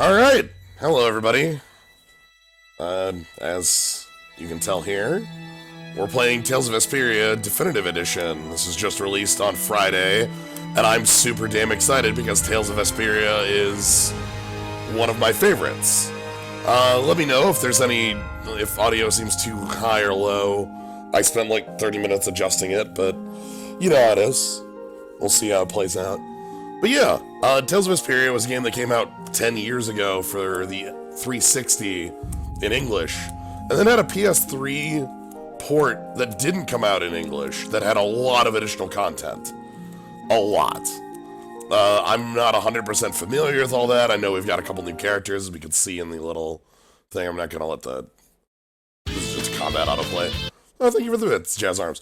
Alright, hello everybody. As you can tell here, we're playing Tales of Vesperia Definitive Edition. This was just released on Friday, and I'm super damn excited because Tales of Vesperia is one of my favorites. Let me know if if audio seems too high or low. I spent like 30 minutes adjusting it, but you know how it is. We'll see how it plays out. But yeah, Tales of Vesperia was a game that came out 10 years ago for the 360 in English, and then had a PS3 port that didn't come out in English that had a lot of additional content. A lot. I'm not 100% familiar with all that. I know we've got a couple new characters, as we can see in the little thing. I'm not going to let this is just combat autoplay. Oh, thank you for the bits, Jazz Arms.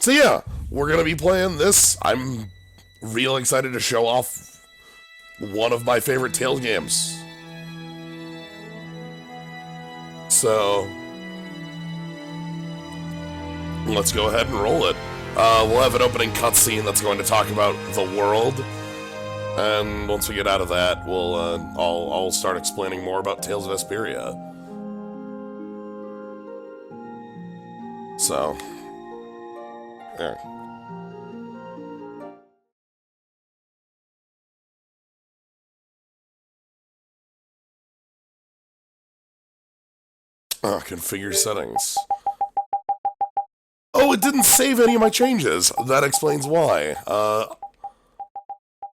So yeah, we're going to be playing this. I'm real excited to show off one of my favorite Tales games. So let's go ahead and roll it. We'll have an opening cutscene that's going to talk about the world, and once we get out of that, I'll start explaining more about Tales of Vesperia. So, there. Configure settings. Oh, it didn't save any of my changes. That explains why.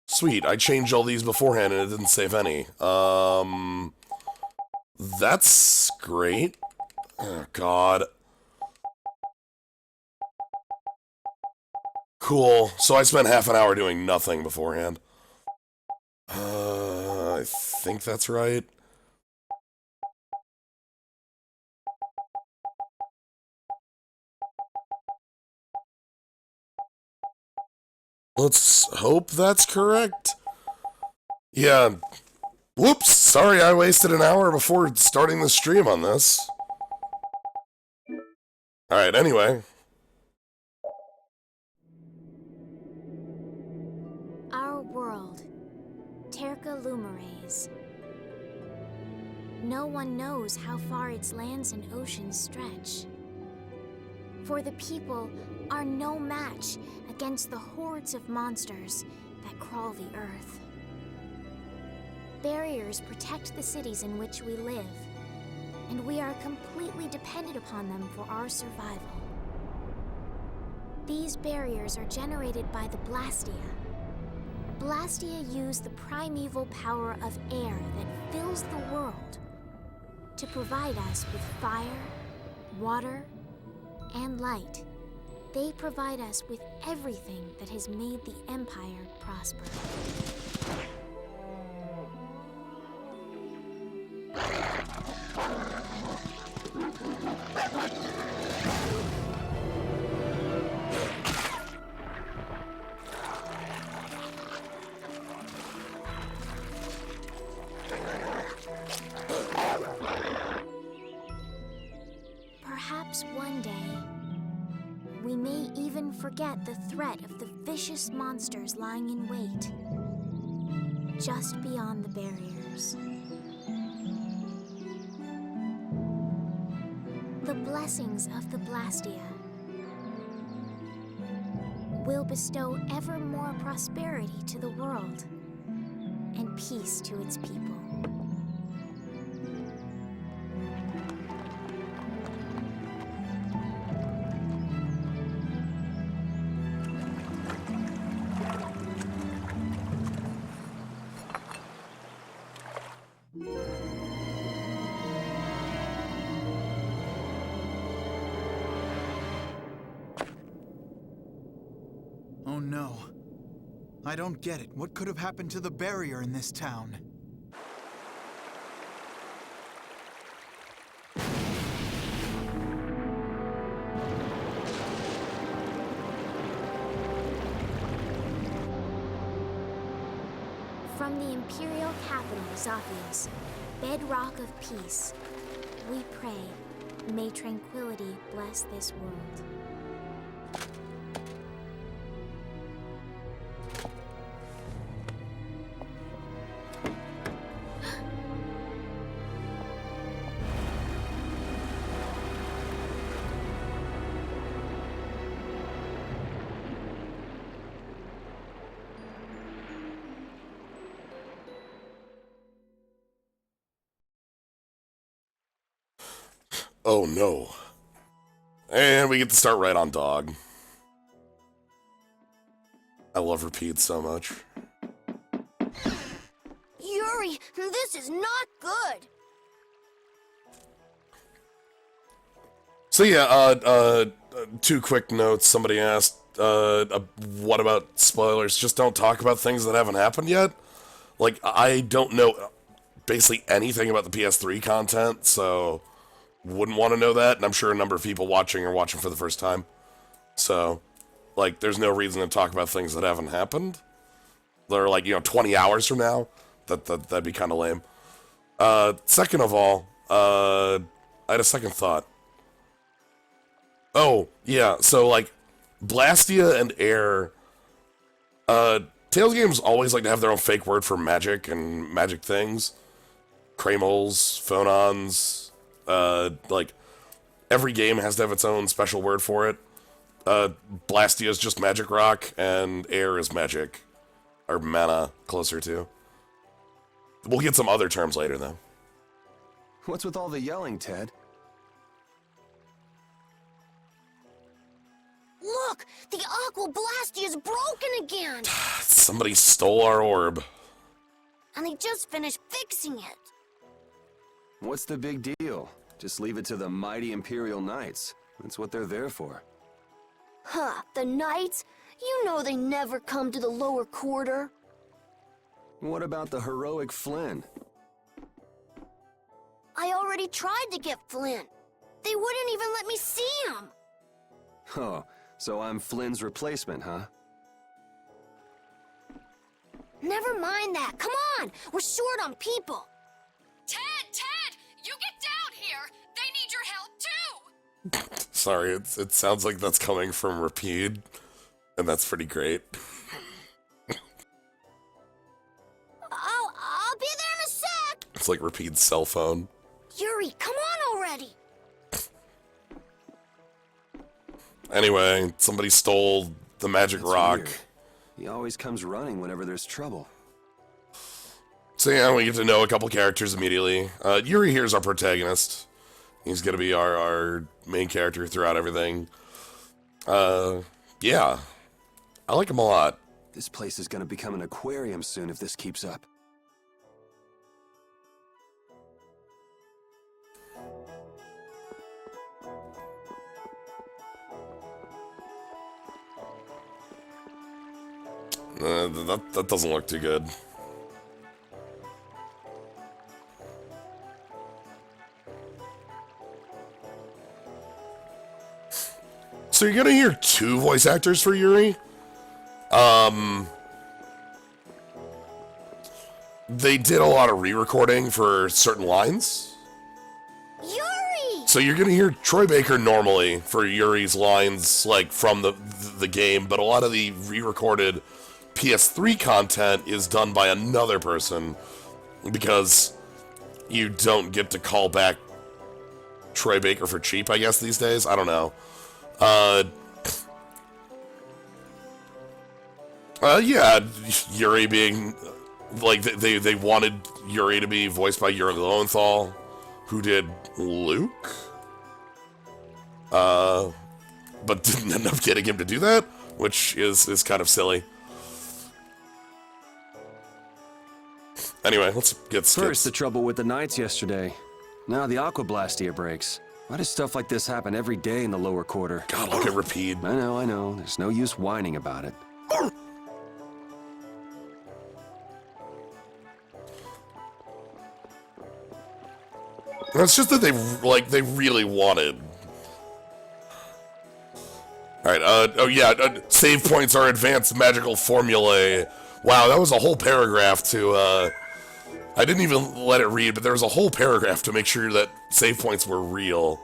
Sweet, I changed all these beforehand and it didn't save any. That's great. Oh, God. Cool. So I spent half an hour doing nothing beforehand. I think that's right. Let's hope that's correct. Yeah. Whoops, sorry I wasted an hour before starting the stream on this. Alright, anyway. Our world, Terca Lumares. No one knows how far its lands and oceans stretch. For the people are no match against the hordes of monsters that crawl the earth. Barriers protect the cities in which we live, and we are completely dependent upon them for our survival. These barriers are generated by the Blastia. Blastia use the primeval power of air that fills the world to provide us with fire, water, and light. They provide us with everything that has made the Empire prosper. Perhaps one day, we may even forget the threat of the vicious monsters lying in wait, just beyond the barriers. The blessings of the Blastia will bestow ever more prosperity to the world and peace to its people. Oh no. I don't get it. What could have happened to the barrier in this town? From the Imperial capital, Zophius, bedrock of peace, we pray, may tranquility bless this world. Oh no. And we get to start right on dog. I love Repeat so much. Yuri, this is not good. So yeah, two quick notes. Somebody asked, what about spoilers? Just don't talk about things that haven't happened yet. Like, I don't know basically anything about the PS3 content, so wouldn't want to know that, and I'm sure a number of people watching are watching for the first time. So, like, there's no reason to talk about things that haven't happened. They're like, 20 hours from now. That'd be kind of lame. Second of all, I had a second thought. Oh, yeah, so, like, Blastia and Air, Tales games always like to have their own fake word for magic and magic things. Cramols, phonons, like, every game has to have its own special word for it. Blastia is just magic rock, and Air is magic. Or mana, closer to. We'll get some other terms later, though. What's with all the yelling, Ted? Look, the Aqua Blastia is broken again. Somebody stole our orb. And they just finished fixing it. What's the big deal? Just leave it to the mighty Imperial Knights. That's what they're there for. Huh, the Knights? You know they never come to the lower quarter. What about the heroic Flynn? I already tried to get Flynn. They wouldn't even let me see him. Oh, so I'm Flynn's replacement, huh? Never mind that. Come on, we're short on people. Ted! You get down here! They need your help too! Sorry, it sounds like that's coming from Rapide, and that's pretty great. I'll be there in a sec. It's like Rapide's cell phone. Yuri, come on already. Anyway, somebody stole the magic That's rock. weird. He always comes running whenever there's trouble. So yeah, we get to know a couple characters immediately. Yuri here is our protagonist. He's gonna be our main character throughout everything. Yeah. I like him a lot. This place is gonna become an aquarium soon if this keeps up. That doesn't look too good. So you're gonna hear two voice actors for Yuri. They did a lot of re-recording for certain lines. Yuri! So you're gonna hear Troy Baker normally for Yuri's lines, like from the game, but a lot of the re-recorded PS3 content is done by another person because you don't get to call back Troy Baker for cheap, I guess, these days. I don't know. Yeah, Yuri being, like, they wanted Yuri to be voiced by Yuri Lowenthal, who did Luke, but didn't end up getting him to do that, which is kind of silly. Anyway, let's get First, the trouble with the Knights yesterday. Now the Aqua Blastia breaks. Why does stuff like this happen every day in the lower quarter? God, look at Rapide. I know. There's no use whining about it. It's just that they really wanted. Alright, oh yeah, save points are advanced magical formulae. Wow, that was a whole paragraph to, I didn't even let it read, but there was a whole paragraph to make sure that save points were real.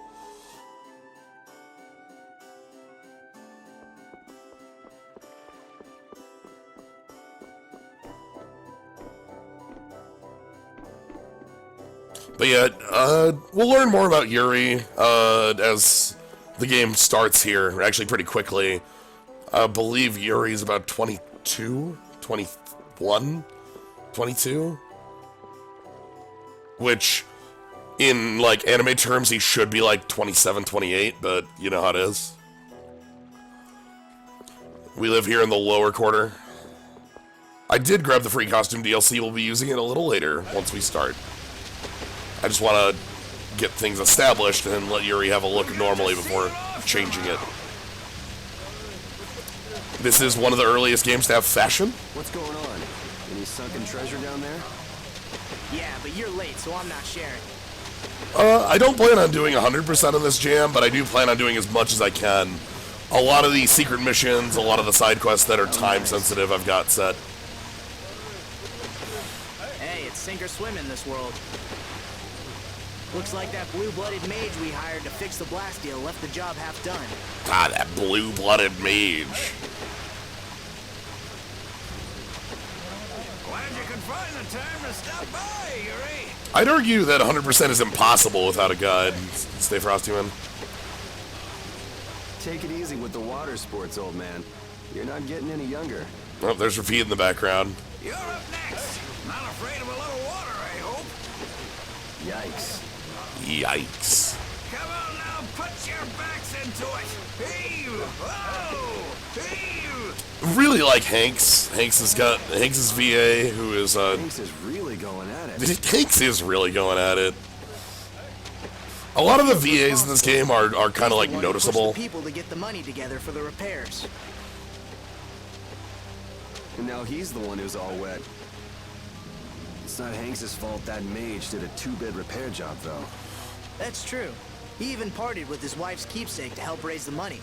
But yeah, we'll learn more about Yuri as the game starts here, actually pretty quickly. I believe Yuri's about 22? 21? 22? Which In, like, anime terms, he should be, like, 27, 28, but you know how it is. We live here in the lower quarter. I did grab the free costume DLC. We'll be using it a little later, once we start. I just want to get things established and let Yuri have a look normally before changing it. This is one of the earliest games to have fashion. What's going on? Any sunken treasure down there? Yeah, but you're late, so I'm not sharing. I don't plan on doing 100% of this jam, but I do plan on doing as much as I can. A lot of the secret missions, a lot of the side quests that are time sensitive, I've got set. Hey, it's sink or swim in this world. Looks like that blue-blooded mage we hired to fix the Blastia left the job half done. Ah, that blue-blooded mage. Glad you could find the time to stop by, Yuri. I'd argue that 100% is impossible without a guide. Stay frosty, man. Take it easy with the water sports, old man. You're not getting any younger. Oh, there's Rafid in the background. You're up next. Not afraid of a little water, I hope. Yikes. Yikes. Come on now, put your backs into it. Heave! Oh! Heave! Really like Hanks. Hanks's VA, who is Hanks is really going at it. Hanks is really going at it. A lot of the VAs in this game are kind of like noticeable. People to get the money together for the repairs. And now he's the one who's all wet. It's not Hanks' fault that mage did a two-bed repair job, though. That's true. He even partied with his wife's keepsake to help raise the money.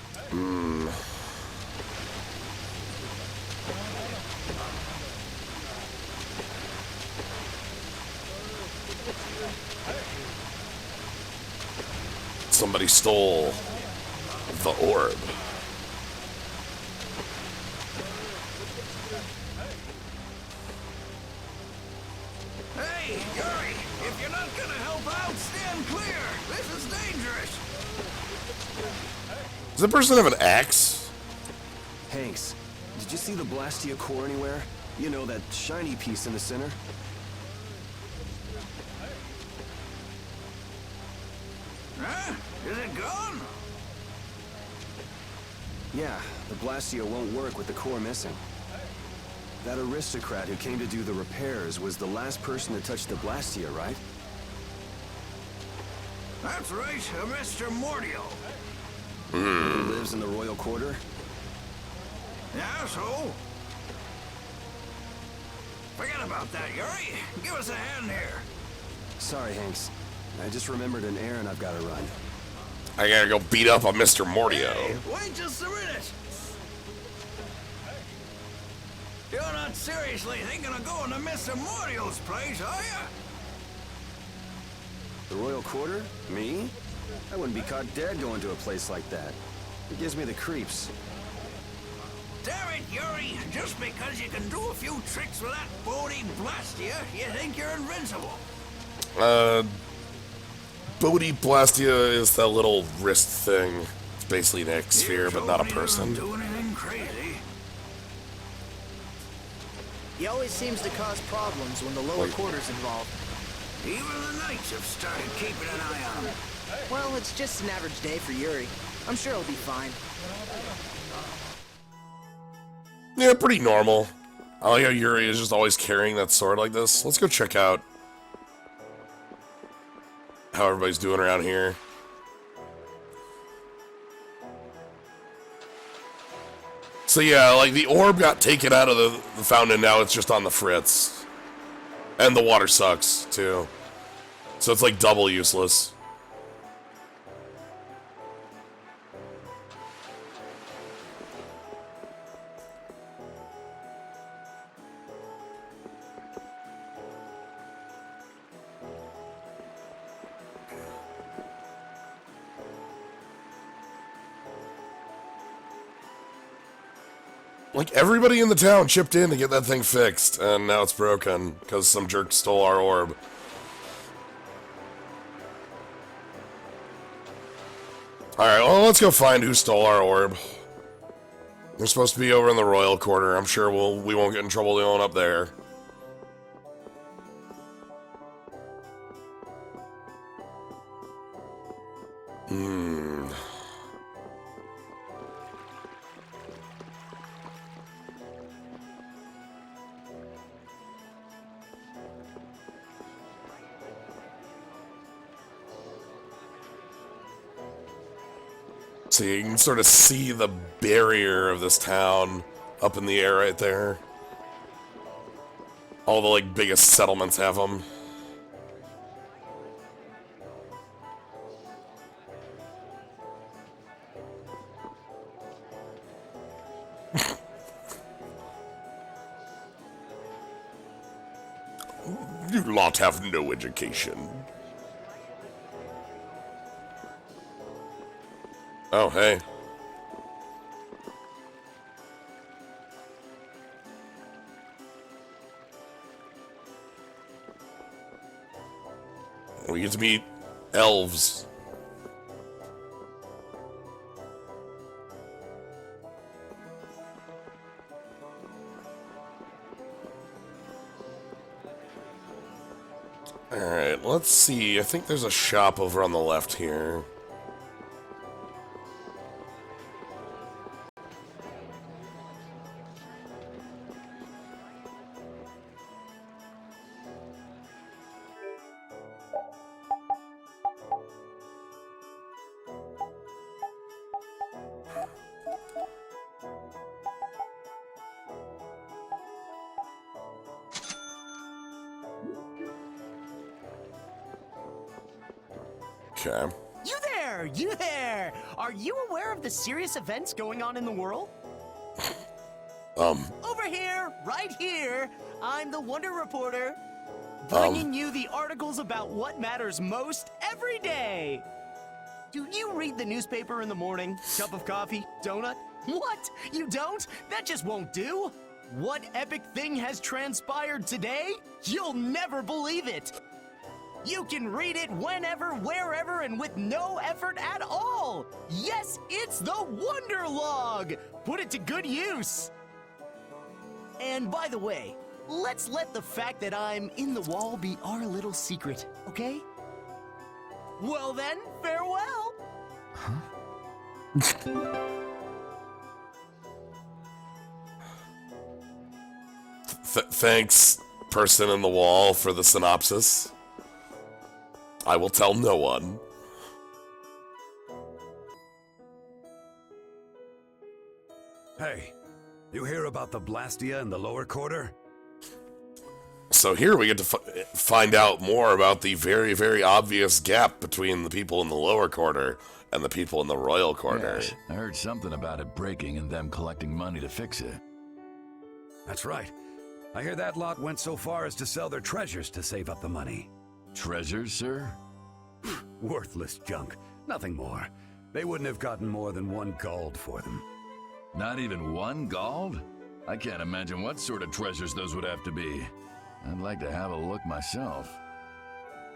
Somebody stole the orb. Hey, Yuri! If you're not gonna help out, stand clear! This is dangerous! Does that person have an axe? Hanks, did you see the Blastia core anywhere? You know, that shiny piece in the center? Huh? Is it gone? Yeah, the Blastia won't work with the core missing. That aristocrat who came to do the repairs was the last person to touch the Blastia, right? That's right, Mr. Mordio. He lives in the royal quarter? Yeah, so? Forget about that, Yuri. Give us a hand here. Sorry, Hanks. I just remembered an errand I've got to run. I gotta go beat up on Mr. Mordio. Hey, wait just a minute. You're not seriously thinking of going to Mr. Mordio's place, are you? The royal quarter? Me? I wouldn't be caught dead going to a place like that. It gives me the creeps. Damn it, Yuri! Just because you can do a few tricks with that Bodhi Blastia, you think you're invincible. Bodhi Blastia is that little wrist thing. It's basically an X-sphere, but not a person. You don't do anything crazy. He always seems to cause problems when the lower quarter's involved. Even the Knights have started keeping an eye on him. Well, it's just an average day for Yuri. I'm sure he'll be fine. Yeah, pretty normal. I like how Yuri is just always carrying that sword like this. Let's go check out how everybody's doing around here. So yeah, like the orb got taken out of the fountain, now it's just on the fritz. And the water sucks, too. So it's like double useless. Like, everybody in the town chipped in to get that thing fixed, and now it's broken, because some jerk stole our orb. Alright, well, let's go find who stole our orb. They're supposed to be over in the royal quarter. I'm sure we won't get in trouble going up there. So you can sort of see the barrier of this town up in the air right there. All the, like, biggest settlements have them. You lot have no education. Oh, hey. We get to meet elves. Alright, let's see. I think there's a shop over on the left here. Okay. You there! Are you aware of the serious events going on in the world? Over here, right here, I'm the Wonder Reporter, bringing you the articles about what matters most every day. Do you read the newspaper in the morning? Cup of coffee? Donut? What? You don't? That just won't do. What epic thing has transpired today? You'll never believe it. You can read it whenever, wherever, and with no effort at all. Yes, it's the Wonder Log. Put it to good use. And by the way, let's let the fact that I'm in the wall be our little secret, okay? Well then, farewell. Thanks, person in the wall, for the synopsis. I will tell no one. Hey, you hear about the Blastia in the lower quarter? So here we get to find out more about the very, very obvious gap between the people in the lower quarter and the people in the royal quarter. Yes, I heard something about it breaking and them collecting money to fix it. That's right. I hear that lot went so far as to sell their treasures to save up the money. Treasures, sir? Worthless junk. Nothing more. They wouldn't have gotten more than 1 gold for them. Not even 1 gold? I can't imagine what sort of treasures those would have to be. I'd like to have a look myself.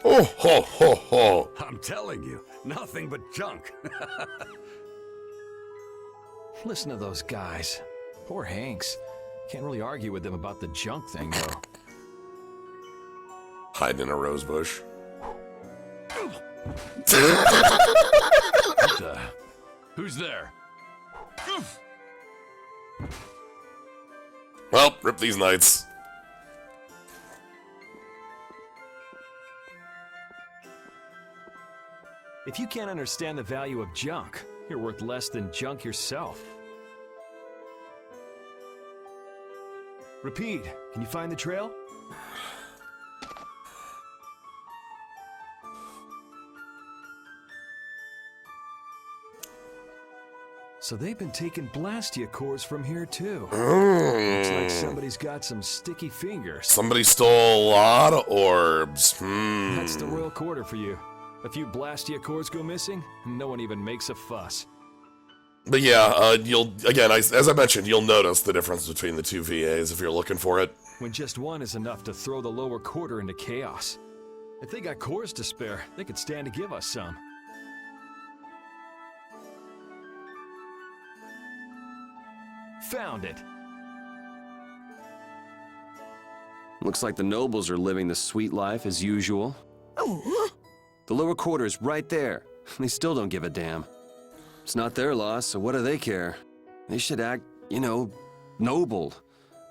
Oh, ho, ho, ho. I'm telling you, nothing but junk. Listen to those guys. Poor Hanks. Can't really argue with them about the junk thing, though. Hiding in a rose bush. Who's there? Well, rip these knights. If you can't understand the value of junk, you're worth less than junk yourself. Repeat, can you find the trail? So they've been taking Blastia cores from here too. Looks like somebody's got some sticky fingers. Somebody stole a lot of orbs. That's the royal quarter for you. A few Blastia cores go missing, and no one even makes a fuss. But yeah, you'll, again, as I mentioned, you'll notice the difference between the two VAs if you're looking for it. When just one is enough to throw the lower quarter into chaos. If they got cores to spare, they could stand to give us some. Found it. Looks like the nobles are living the sweet life as usual. The lower quarter is right there. They still don't give a damn. It's not their loss, so what do they care? They should act, you know, noble.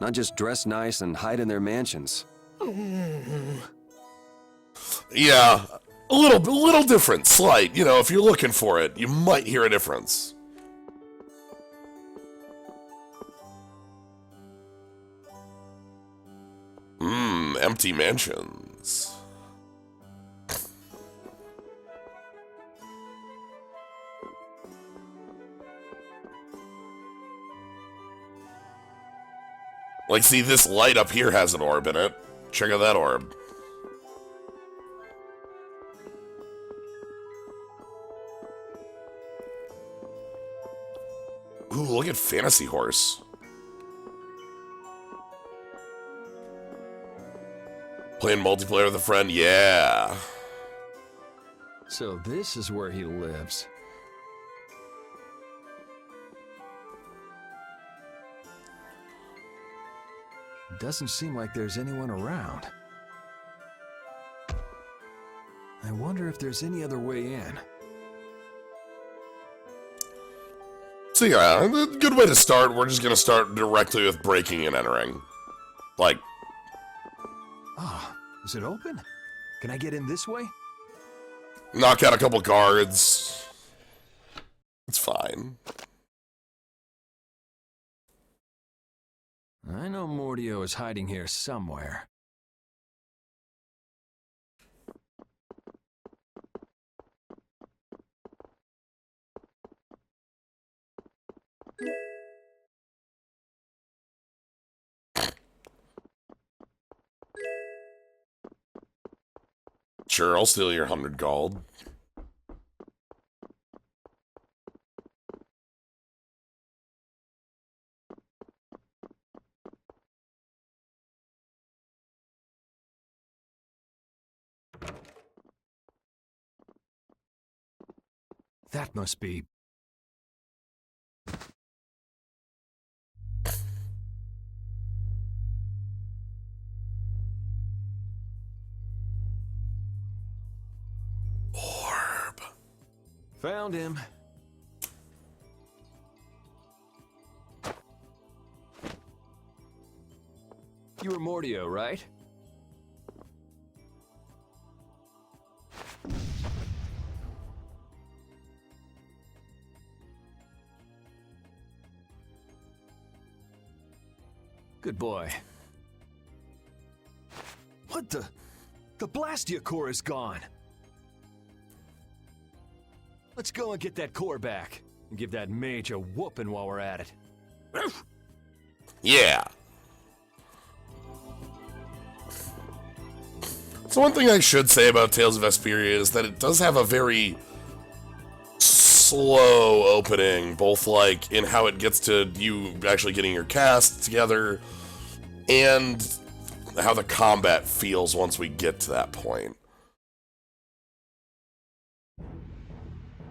Not just dress nice and hide in their mansions. Yeah, a little different, slight. You know, if you're looking for it, you might hear a difference. Empty mansions. Like, see, this light up here has an orb in it. Check out that orb. Ooh, look at Fantasy Horse. Playing multiplayer with a friend, yeah. So this is where he lives. Doesn't seem like there's anyone around. I wonder if there's any other way in. So yeah, a good way to start, we're just gonna start directly with breaking and entering. Like... Ah, is it open? Can I get in this way? Knock out a couple guards. It's fine. I know Mordio is hiding here somewhere. Sure, I'll steal your 100 gold. That must be... Orb. Found him. You were Mordio, right? Good boy. What the? The Blastia core is gone. Let's go and get that core back, and give that mage a whooping while we're at it. Yeah. So one thing I should say about Tales of Vesperia is that it does have a very slow opening, both like in how it gets to you actually getting your cast together, and how the combat feels once we get to that point.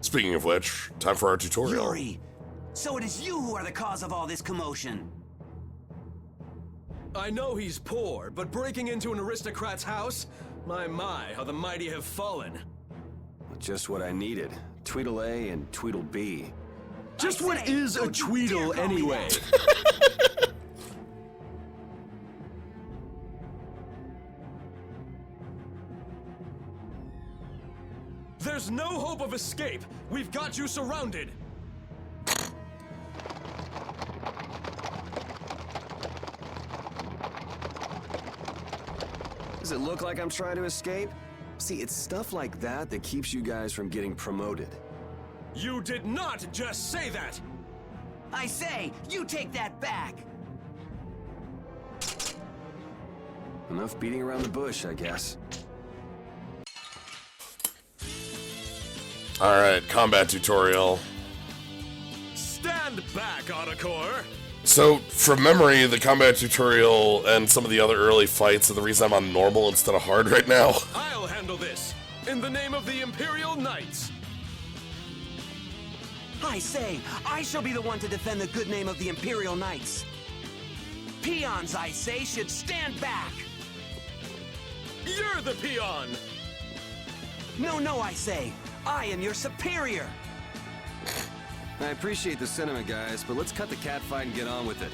Speaking of which, time for our tutorial. Yuri, so it is you who are the cause of all this commotion. I know he's poor, but breaking into an aristocrat's house? My, how the mighty have fallen. Just what I needed. Tweedle A and Tweedle B. Just what is a Tweedle anyway? There's no hope of escape. We've got you surrounded. Does it look like I'm trying to escape? See, it's stuff like that that keeps you guys from getting promoted. You did not just say that! I say, you take that back! Enough beating around the bush, I guess. Alright, combat tutorial. Stand back, Autocore! So, from memory, the combat tutorial and some of the other early fights are the reason I'm on normal instead of hard right now. I'll handle this, in the name of the Imperial Knights! I say, I shall be the one to defend the good name of the Imperial Knights. Peons, I say, should stand back! You're the peon! No, I say, I am your superior. I appreciate the sentiment, guys, but let's cut the catfight and get on with it.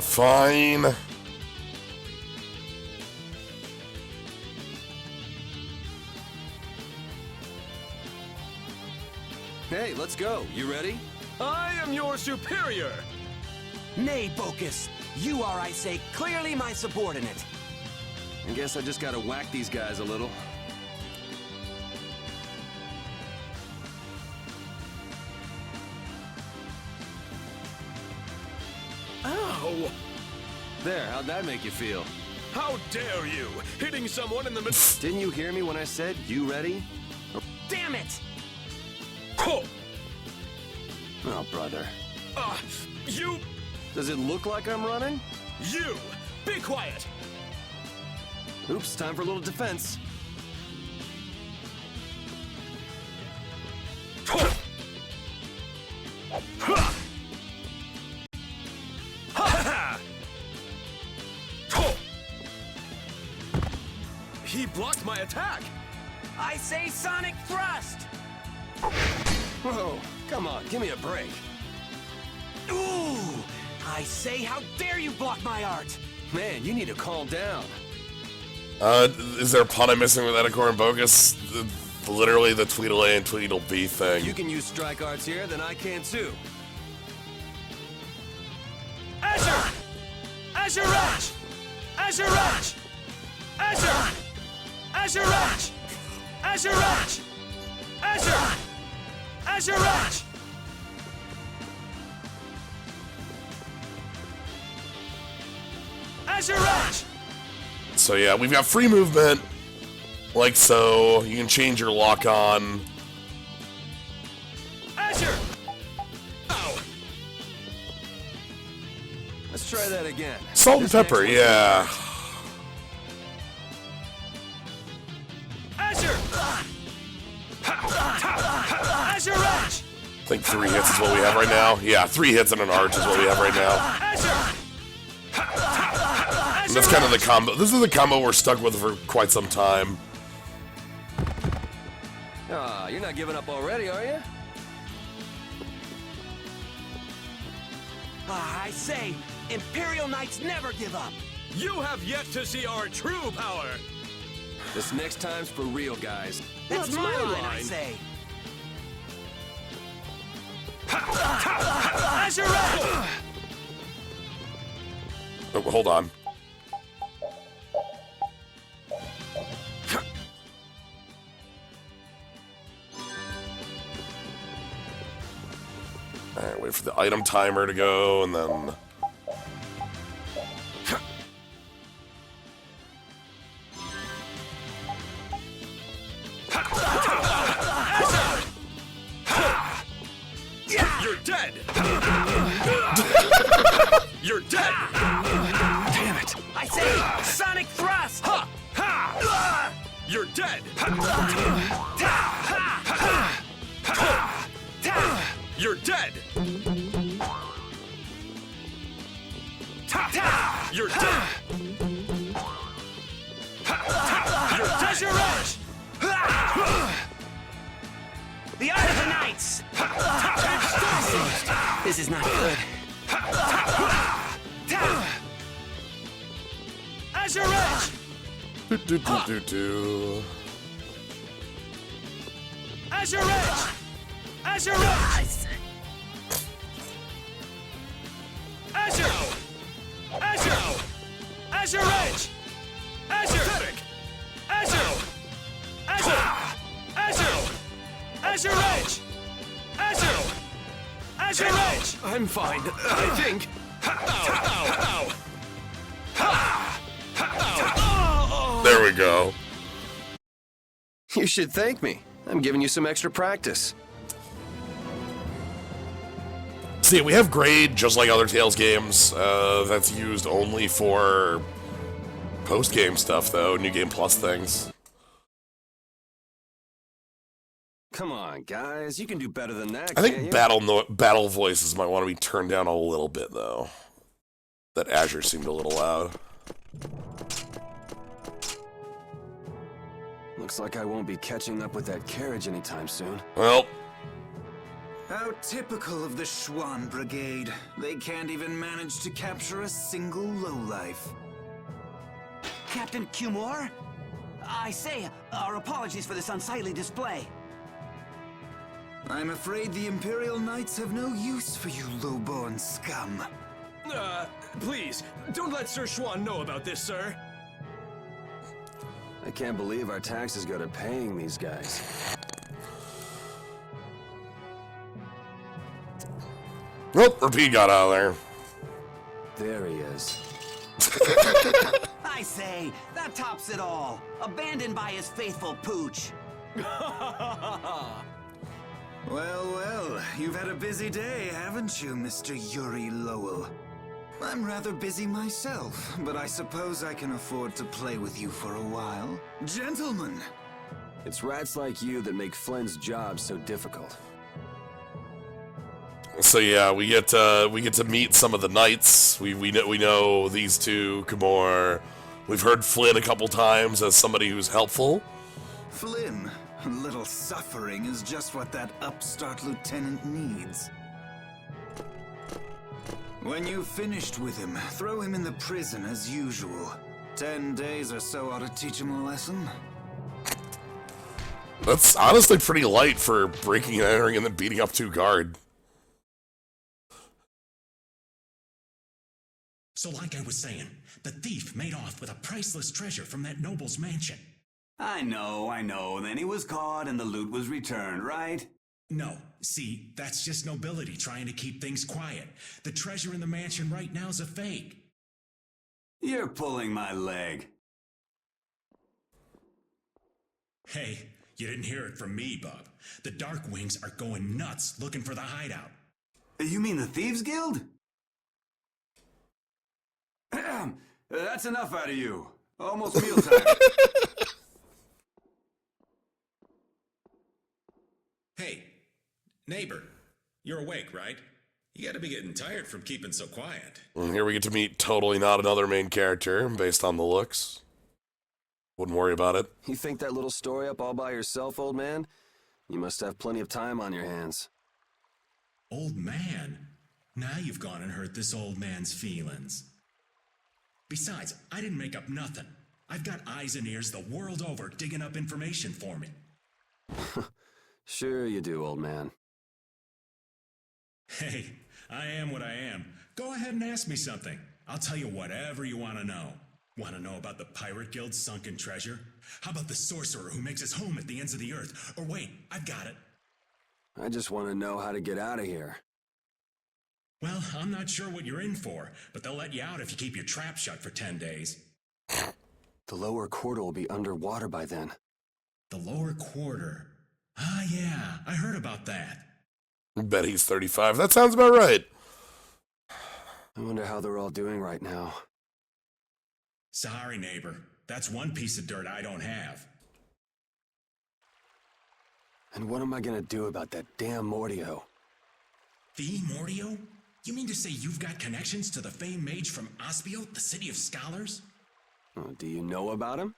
Fine. Hey, let's go. You ready? I am your superior! Nay, Bocus. You are, I say, clearly my subordinate. I guess I just gotta whack these guys a little. Ow! There, how'd that make you feel? How dare you! Hitting someone in the middle. Didn't you hear me when I said, you ready? Damn it! Oh! Oh, brother. You! Does it look like I'm running? You! Be quiet! Oops, time for a little defense. He blocked my attack! I say Sonic Thrust! Whoa, come on, give me a break. Ooh! I say, how dare you block my art! Man, you need to calm down. Is there a pun I'm missing with Edicore and Bogus? Literally the Tweedle-A and Tweedle-B thing. You can use strike arts here, then I can too. Azure! Azure Rush! Azure Rush! Azure! Azure Rush! Azure Rush! Azure! Azure Rush! Azure Rush! So yeah, we've got free movement, like so. You can change your lock on. Azure! Ow! Let's try that again. Salt and This next pepper, one's yeah. Azure! Azure Rush! I think 3 hits is what we have right now. Yeah, 3 hits and an arch is what we have right now. Azure! And that's kind of the combo. This is the combo we're stuck with for quite some time. Ah, you're not giving up already, are you? I say, Imperial Knights never give up! You have yet to see our true power! This next time's for real, guys. That's my line, I say! Azure Rush! Oh, hold on. Alright, wait for the item timer to go, and then... You're dead! You're dead! Damn it! I say, Sonic Thrust! Ha! Ha! You're dead! You're dead! You're dead! You're dead! Azure Rush! The Eye of the Knights! This is not good. Azure Rush! Azure Rush! Azure Rush! Azure! Azure! Azure Rush! Azure! Azure! Azure! Azure! Azure Rush! Azure! Azure Rush! I'm fine, I think. Ow! Ow! There we go. You should thank me. I'm giving you some extra practice. See, we have grade, just like other Tales games, that's used only for post-game stuff, though, New Game Plus things. Come on, guys. You can do better than that, I can't think you? battle voices might want to be turned down a little bit, though. That Azure seemed a little loud. Looks like I won't be catching up with that carriage anytime soon. Well, how typical of the Schwann Brigade. They can't even manage to capture a single lowlife. Captain Cumore? I say, our apologies for this unsightly display. I'm afraid the Imperial Knights have no use for you low-born scum. Please, don't let Sir Schwann know about this, sir. I can't believe our taxes go to paying these guys. nope, Repeat got out of there. There he is. I say, that tops it all. Abandoned by his faithful pooch. Well, you've had a busy day, haven't you, Mr. Yuri Lowell? I'm rather busy myself, but I suppose I can afford to play with you for a while. Gentlemen! It's rats like you that make Flynn's job so difficult. So yeah, we get to meet some of the knights. We know these two, Cumore. We've heard Flynn a couple times as somebody who's helpful. Flynn, a little suffering is just what that upstart lieutenant needs. When you've finished with him, throw him in the prison as usual. 10 days or so ought to teach him a lesson. That's honestly pretty light for breaking and entering and then beating up 2 guard. So like I was saying, the thief made off with a priceless treasure from that noble's mansion. I know. Then he was caught and the loot was returned, right? No, see, that's just nobility trying to keep things quiet. The treasure in the mansion right now is a fake. You're pulling my leg. Hey, you didn't hear it from me, bub. The Dark Wings are going nuts looking for the hideout. You mean the Thieves Guild? That's enough out of you. Almost mealtime. Hey, neighbor, you're awake, right? You gotta be getting tired from keeping so quiet. And here we get to meet totally not another main character based on the looks. Wouldn't worry about it. You think that little story up all by yourself, old man? You must have plenty of time on your hands. Old man? Now you've gone and hurt this old man's feelings. Besides, I didn't make up nothing. I've got eyes and ears the world over digging up information for me. Sure you do, old man. Hey, I am what I am. Go ahead and ask me something. I'll tell you whatever you want to know. Want to know about the Pirate Guild's sunken treasure? How about the sorcerer who makes his home at the ends of the earth? Or wait, I've got it. I just want to know how to get out of here. Well, I'm not sure what you're in for, but they'll let you out if you keep your trap shut for 10 days. The lower quarter will be underwater by then. The lower quarter? Ah, yeah, I heard about that. Bet he's 35. That sounds about right. I wonder how they're all doing right now. Sorry, neighbor. That's one piece of dirt I don't have. And what am I gonna do about that damn Mordio? The Mordio? You mean to say you've got connections to the famed mage from Ospio, the city of scholars? Oh, do you know about him?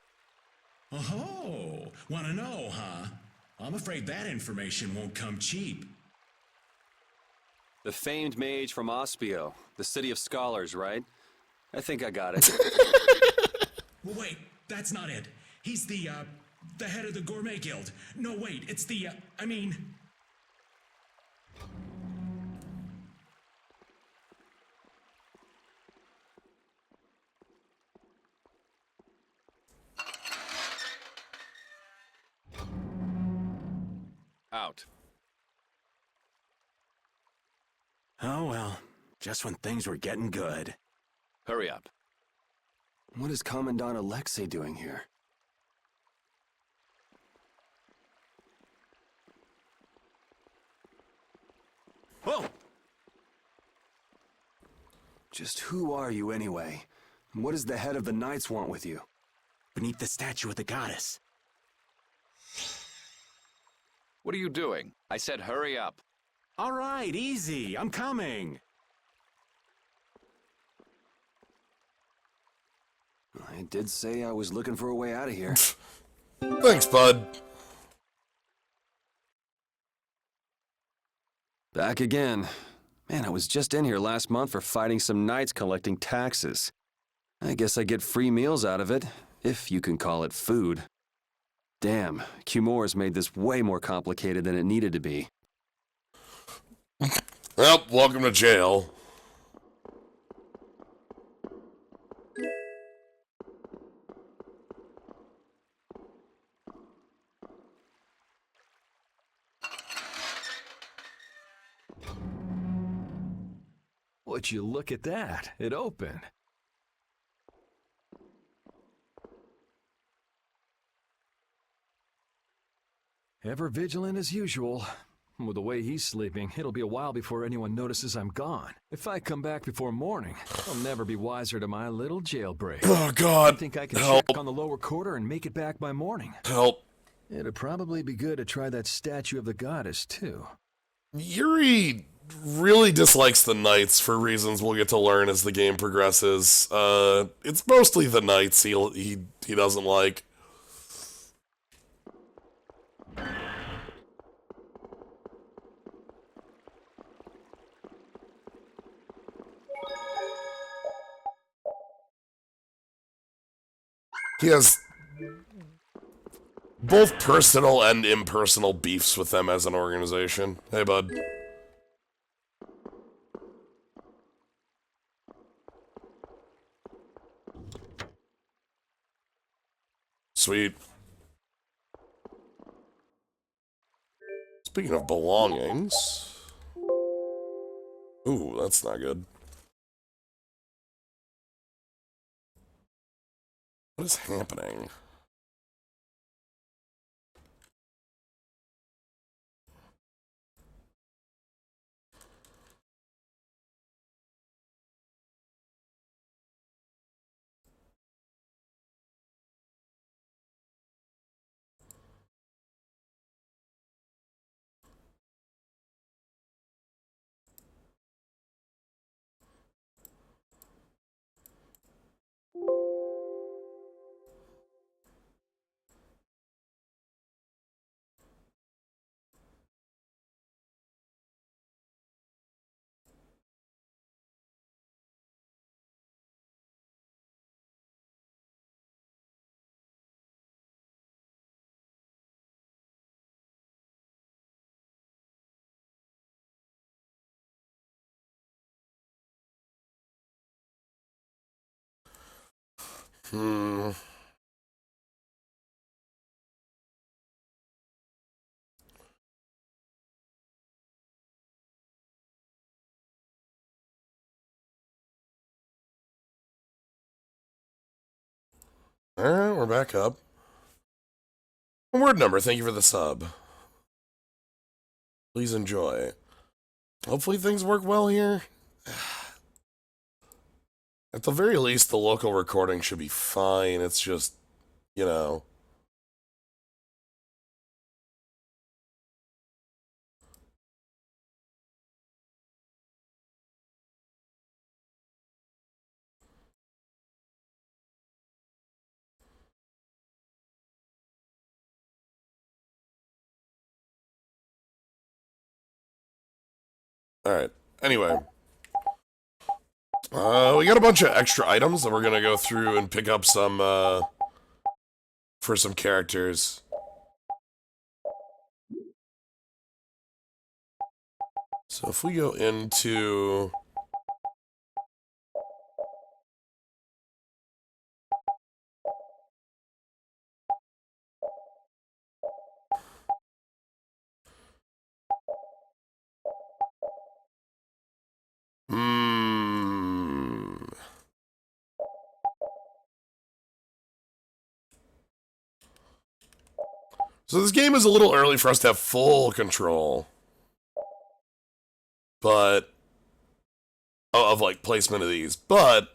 Oh, wanna know, huh? I'm afraid that information won't come cheap. The famed mage from Ospio, the city of scholars, right? I think I got it. Well, wait, that's not it. He's the head of the Gourmet Guild. No, wait, it's the, Out. Oh well, just when things were getting good. Hurry up. What is Commandant Alexei doing here? Whoa! Just who are you anyway? And what does the head of the Knights want with you? Beneath the statue of the goddess. What are you doing? I said hurry up. All right, easy. I'm coming. I did say I was looking for a way out of here. Thanks, bud. Back again. Man, I was just in here last month for fighting some knights collecting taxes. I guess I get free meals out of it, if you can call it food. Damn, Cumor's made this way more complicated than it needed to be. Well, welcome to jail. Would you look at that? It opened. Ever vigilant as usual. With the way he's sleeping, it'll be a while before anyone notices I'm gone. If I come back before morning, I'll never be wiser to my little jailbreak. Oh, God. I think I can Help. check on the lower quarter and make it back by morning. Help. It'd probably be good to try that statue of the goddess, too. Yuri really dislikes the knights for reasons we'll get to learn as the game progresses. It's mostly the knights he doesn't like. He has both personal and impersonal beefs with them as an organization. Hey, bud. Sweet. Speaking of belongings... Ooh, that's not good. What is happening? Alright, we're back up. Word number, thank you for the sub. Please enjoy. Hopefully things work well here. At the very least, the local recording should be fine. It's just, you know... Alright, anyway. We got a bunch of extra items that we're gonna go through and pick up some, for some characters. So if we go into... So this game is a little early for us to have full control. But... of, like, placement of these. But...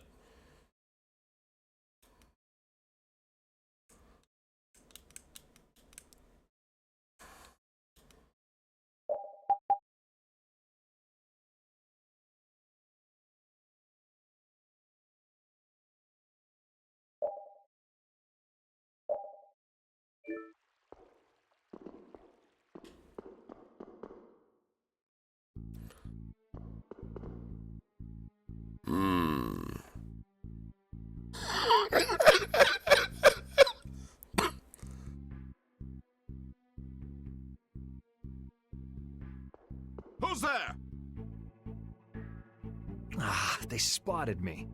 They spotted me.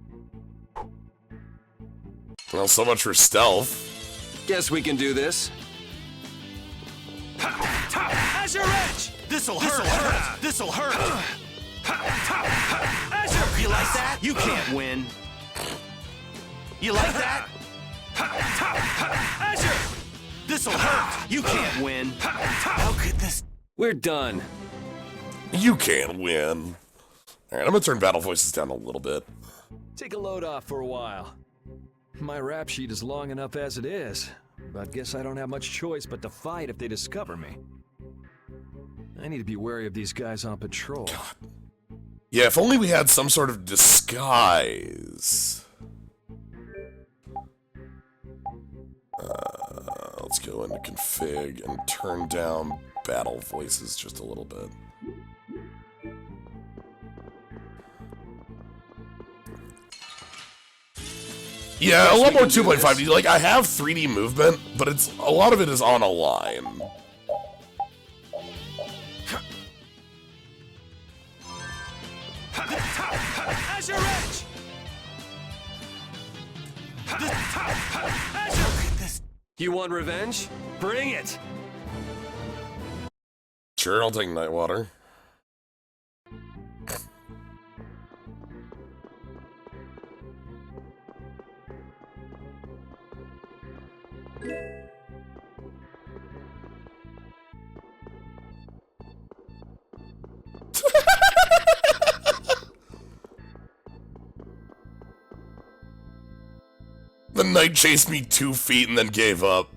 Well, so much for stealth. Guess we can do this. Azure Edge! This'll hurt! This'll hurt! Azure! You like that? You can't win. You like that? Azure! This'll hurt! You can't win. How could this... We're done. You can't win. Alright, I'm gonna turn battle voices down a little bit. Take a load off for a while. My rap sheet is long enough as it is, but guess I don't have much choice but to fight if they discover me. I need to be wary of these guys on patrol. God. Yeah, if only we had some sort of disguise. Let's go into config and turn down battle voices just a little bit. Yeah, a lot more 2.5D. Like, I have 3D movement, but a lot of it is on a line. Azure Edge! You want revenge? Bring it! Sure, I'll take Nightwater. The knight chased me 2 feet and then gave up.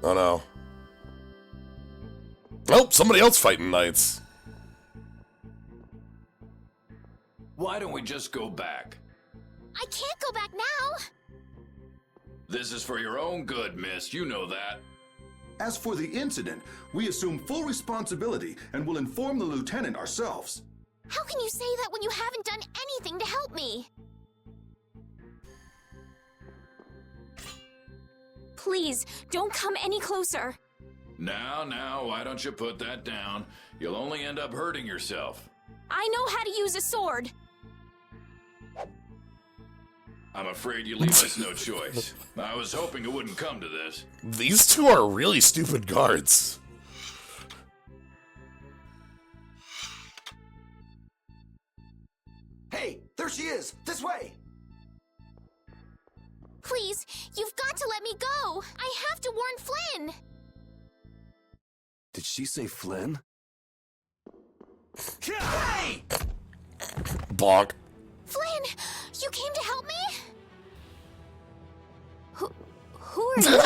Oh no. Oh, somebody else fighting knights. Why don't we just go back? I can't go back now. This is for your own good, miss. You know that. As for the incident, we assume full responsibility and will inform the lieutenant ourselves. How can you say that when you haven't done anything to help me? Please, don't come any closer. Now, why don't you put that down? You'll only end up hurting yourself. I know how to use a sword. I'm afraid you leave us no choice. I was hoping it wouldn't come to this. These two are really stupid guards. Hey, there she is! This way! Please, you've got to let me go. I have to warn Flynn. Did she say Flynn? Hey! Bonk. Flynn, you came to help me? Who are you?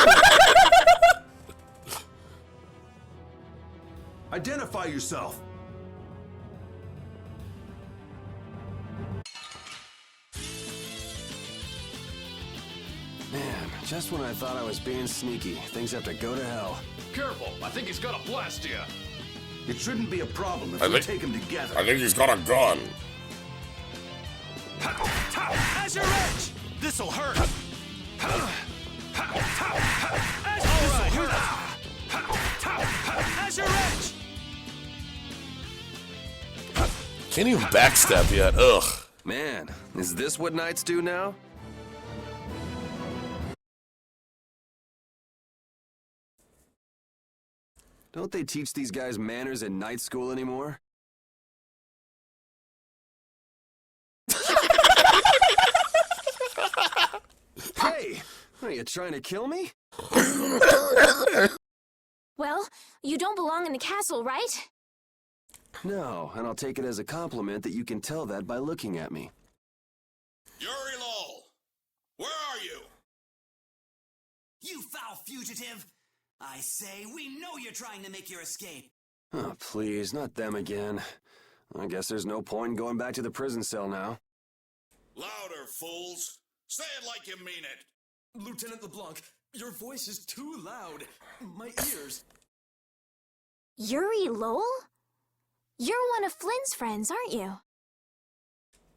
Identify yourself. Man, just when I thought I was being sneaky, things have to go to hell. Careful, I think he's gonna blast you. It shouldn't be a problem if we take them together. I think he's got a gun. Azure Edge! This'll hurt! Azure Edge! Can't even backstab yet. Ugh. Man, is this what knights do now? Don't they teach these guys manners in night school anymore? Hey, are you trying to kill me? Well, you don't belong in the castle, right? No, and I'll take it as a compliment that you can tell that by looking at me. Yuri Lowell, where are you? You foul fugitive! I say, we know you're trying to make your escape. Oh, please, not them again. I guess there's no point in going back to the prison cell now. Louder, fools. Say it like you mean it. Lieutenant LeBlanc, your voice is too loud. My ears. Yuri Lowell? You're one of Flynn's friends, aren't you?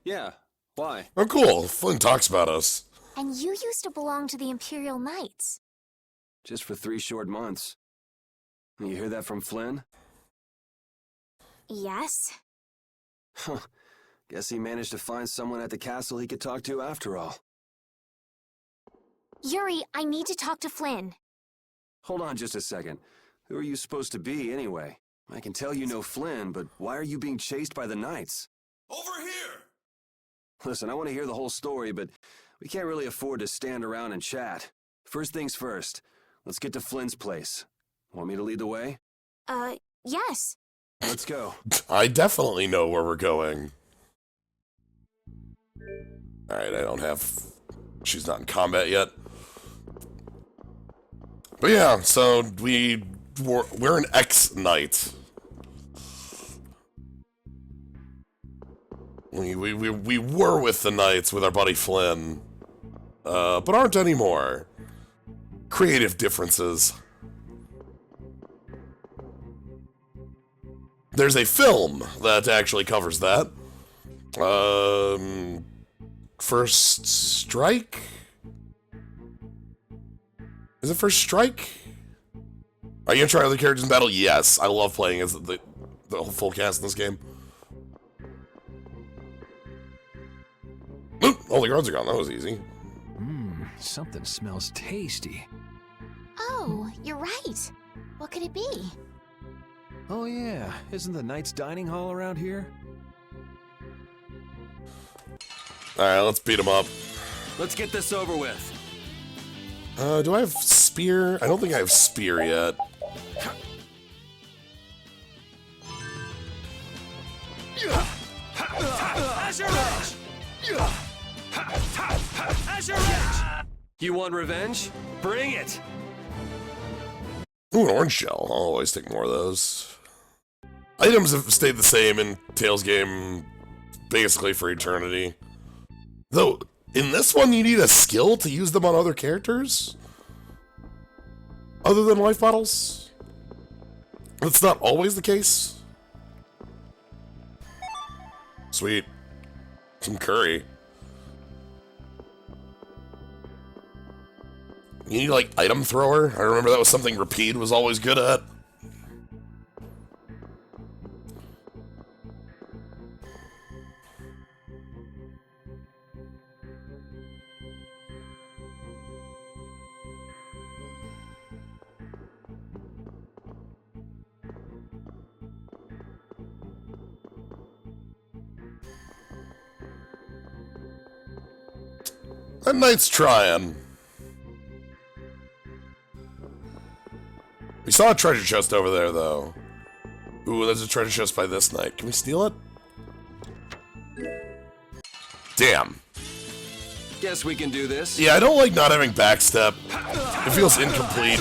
Yeah, why? Oh, cool. Flynn talks about us. And you used to belong to the Imperial Knights. Just for 3 short months. You hear that from Flynn? Yes? Huh. Guess he managed to find someone at the castle he could talk to after all. Yuri, I need to talk to Flynn. Hold on just a second. Who are you supposed to be, anyway? I can tell you know Flynn, but why are you being chased by the Knights? Over here! Listen, I want to hear the whole story, but we can't really afford to stand around and chat. First things first, let's get to Flynn's place. Want me to lead the way? Yes. Let's go. I definitely know where we're going. Alright, I don't have... She's not in combat yet. But yeah, so we're an ex-knight. We were with the Knights with our buddy Flynn, but aren't anymore. Creative differences. There's a film that actually covers that. First Strike? Is it First Strike? Are you gonna try other characters in battle? Yes. I love playing as the whole full cast in this game. Oop, all the guards are gone. That was easy. Something smells tasty. Oh, you're right. What could it be? Oh yeah, isn't the Knights dining hall around here? Alright, let's beat him up. Let's get this over with. Do I have spear? I don't think I have spear yet. You want revenge? Bring it! Ooh, an orange shell. I'll always take more of those. Items have stayed the same in Tales game basically for eternity. Though, in this one you need a skill to use them on other characters? Other than life bottles? That's not always the case. Sweet. Some curry. You need, like, item thrower? I remember that was something Rapide was always good at. That knight's trying. We saw a treasure chest over there, though. Ooh, there's a treasure chest by this knight. Can we steal it? Damn. Guess we can do this. Yeah, I don't like not having backstep. It feels incomplete.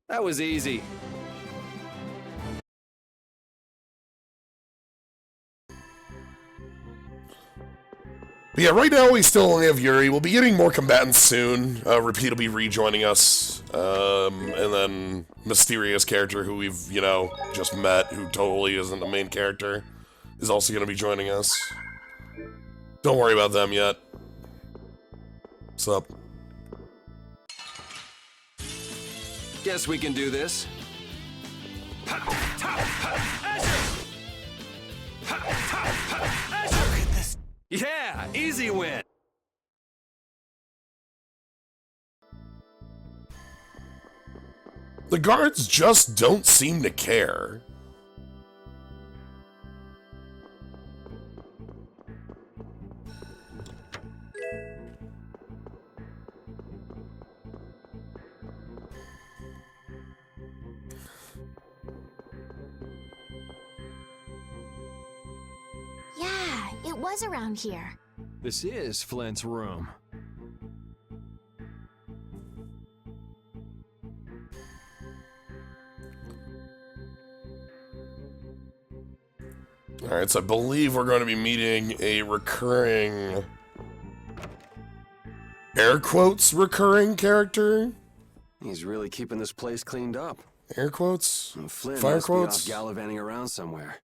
That was easy. But yeah, right now we still only have Yuri. We'll be getting more combatants soon. Repeat will be rejoining us. And then mysterious character who we've, you know, just met, who totally isn't the main character, is also going to be joining us. Don't worry about them yet. What's up? Guess we can do this. Yeah, easy win. The guards just don't seem to care. Yeah, it was around here. This is Flynn's room. Alright, so I believe we're going to be meeting a recurring... air quotes recurring character? He's really keeping this place cleaned up. Air quotes? Flynn Fire must quotes? be off gallivanting around somewhere.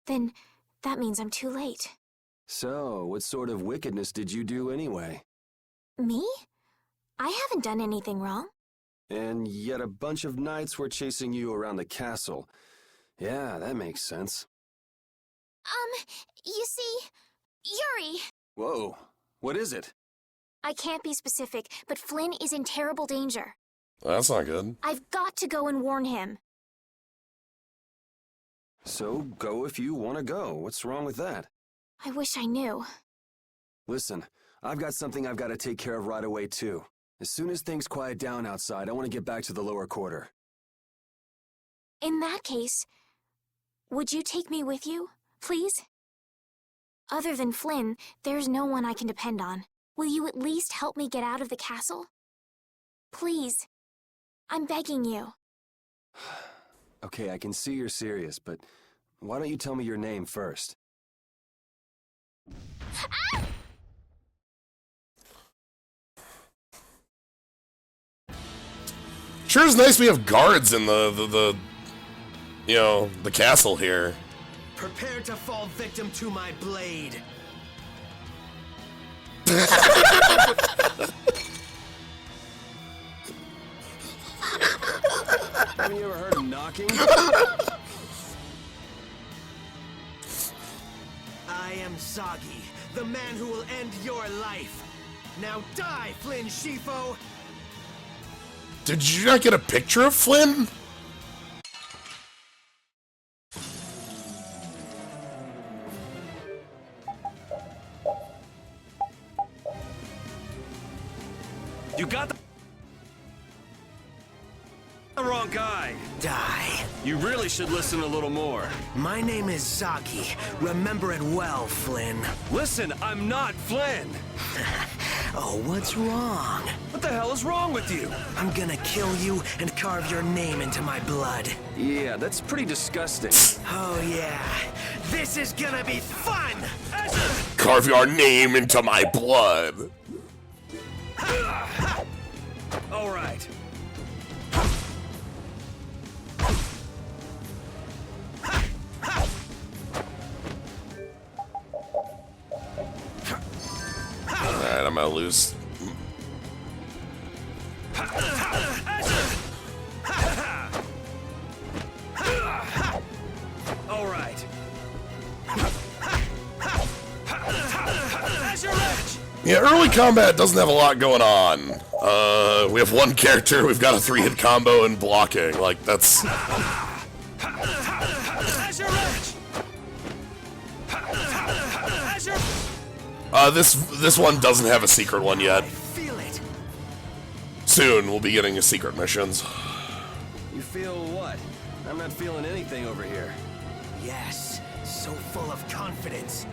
Then that means I'm too late. So, what sort of wickedness did you do anyway? Me? I haven't done anything wrong. And yet a bunch of knights were chasing you around the castle. Yeah, that makes sense. You see, Yuri... Whoa, what is it? I can't be specific, but Flynn is in terrible danger. That's not good. I've got to go and warn him. So go if you want to go. What's wrong with that? I wish I knew. Listen, I've got something I've got to take care of right away, too. As soon as things quiet down outside, I want to get back to the lower quarter. In that case, would you take me with you, please? Other than Flynn, there's no one I can depend on. Will you at least help me get out of the castle? Please. I'm begging you. Okay, I can see you're serious, but why don't you tell me your name first? Ah! Sure is nice we have guards in the castle here. Prepare to fall victim to my blade. Haven't you ever heard of knocking? I am Zagi, the man who will end your life. Now die, Flynn Shifo! Did you not get a picture of Flynn? You got the wrong guy. Die. You really should listen a little more. My name is Zagi. Remember it well, Flynn. Listen, I'm not Flynn. Oh, what's wrong? What the hell is wrong with you? I'm gonna kill you and carve your name into my blood. Yeah, that's pretty disgusting. Oh, yeah. This is gonna be fun! Carve your name into my blood. All right. Alright, I'm gonna lose. All right. Yeah, early combat doesn't have a lot going on. We have one character, we've got a 3-hit combo and blocking. Like, that's... This one doesn't have a secret one yet. Soon, we'll be getting secret missions. You feel what? I'm not feeling anything over here. Yes, so full of confidence.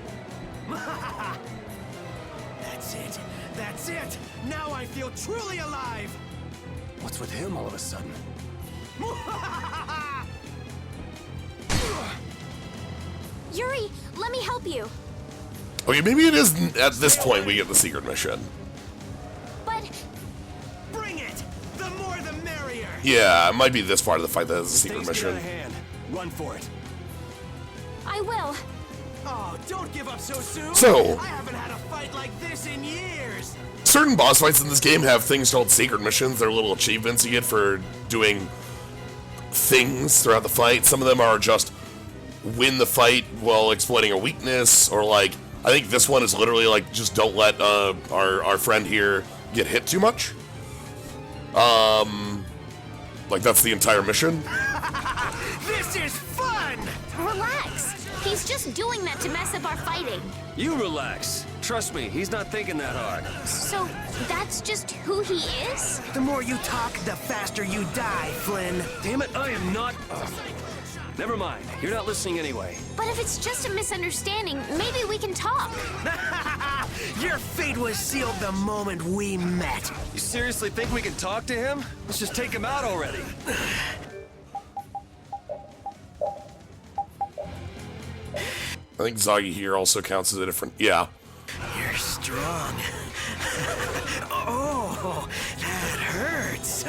That's it. That's it. Now I feel truly alive. What's with him all of a sudden? Yuri, let me help you. Okay, maybe it is at this point we get the secret mission. But... Bring it! The more the merrier! Yeah, it might be this part of the fight that is a secret Things get out mission. of hand. Run for it. I will. Oh, don't give up so soon! So- I haven't had a fight like this in years! Certain boss fights in this game have things called secret missions. They're little achievements you get for doing things throughout the fight. Some of them are just win the fight while exploiting a weakness, or like, I think this one is literally like, just don't let our friend here get hit too much. Like that's the entire mission. This is fun! Relax. He's just doing that to mess up our fighting. You relax. Trust me, he's not thinking that hard. So, that's just who he is? The more you talk, the faster you die, Flynn. Damn it, I am not... Never mind, you're not listening anyway. But if it's just a misunderstanding, maybe we can talk. Your fate was sealed the moment we met. You seriously think we can talk to him? Let's just take him out already. I think Zagi here also counts as a different... Yeah. You're strong. Oh, that hurts.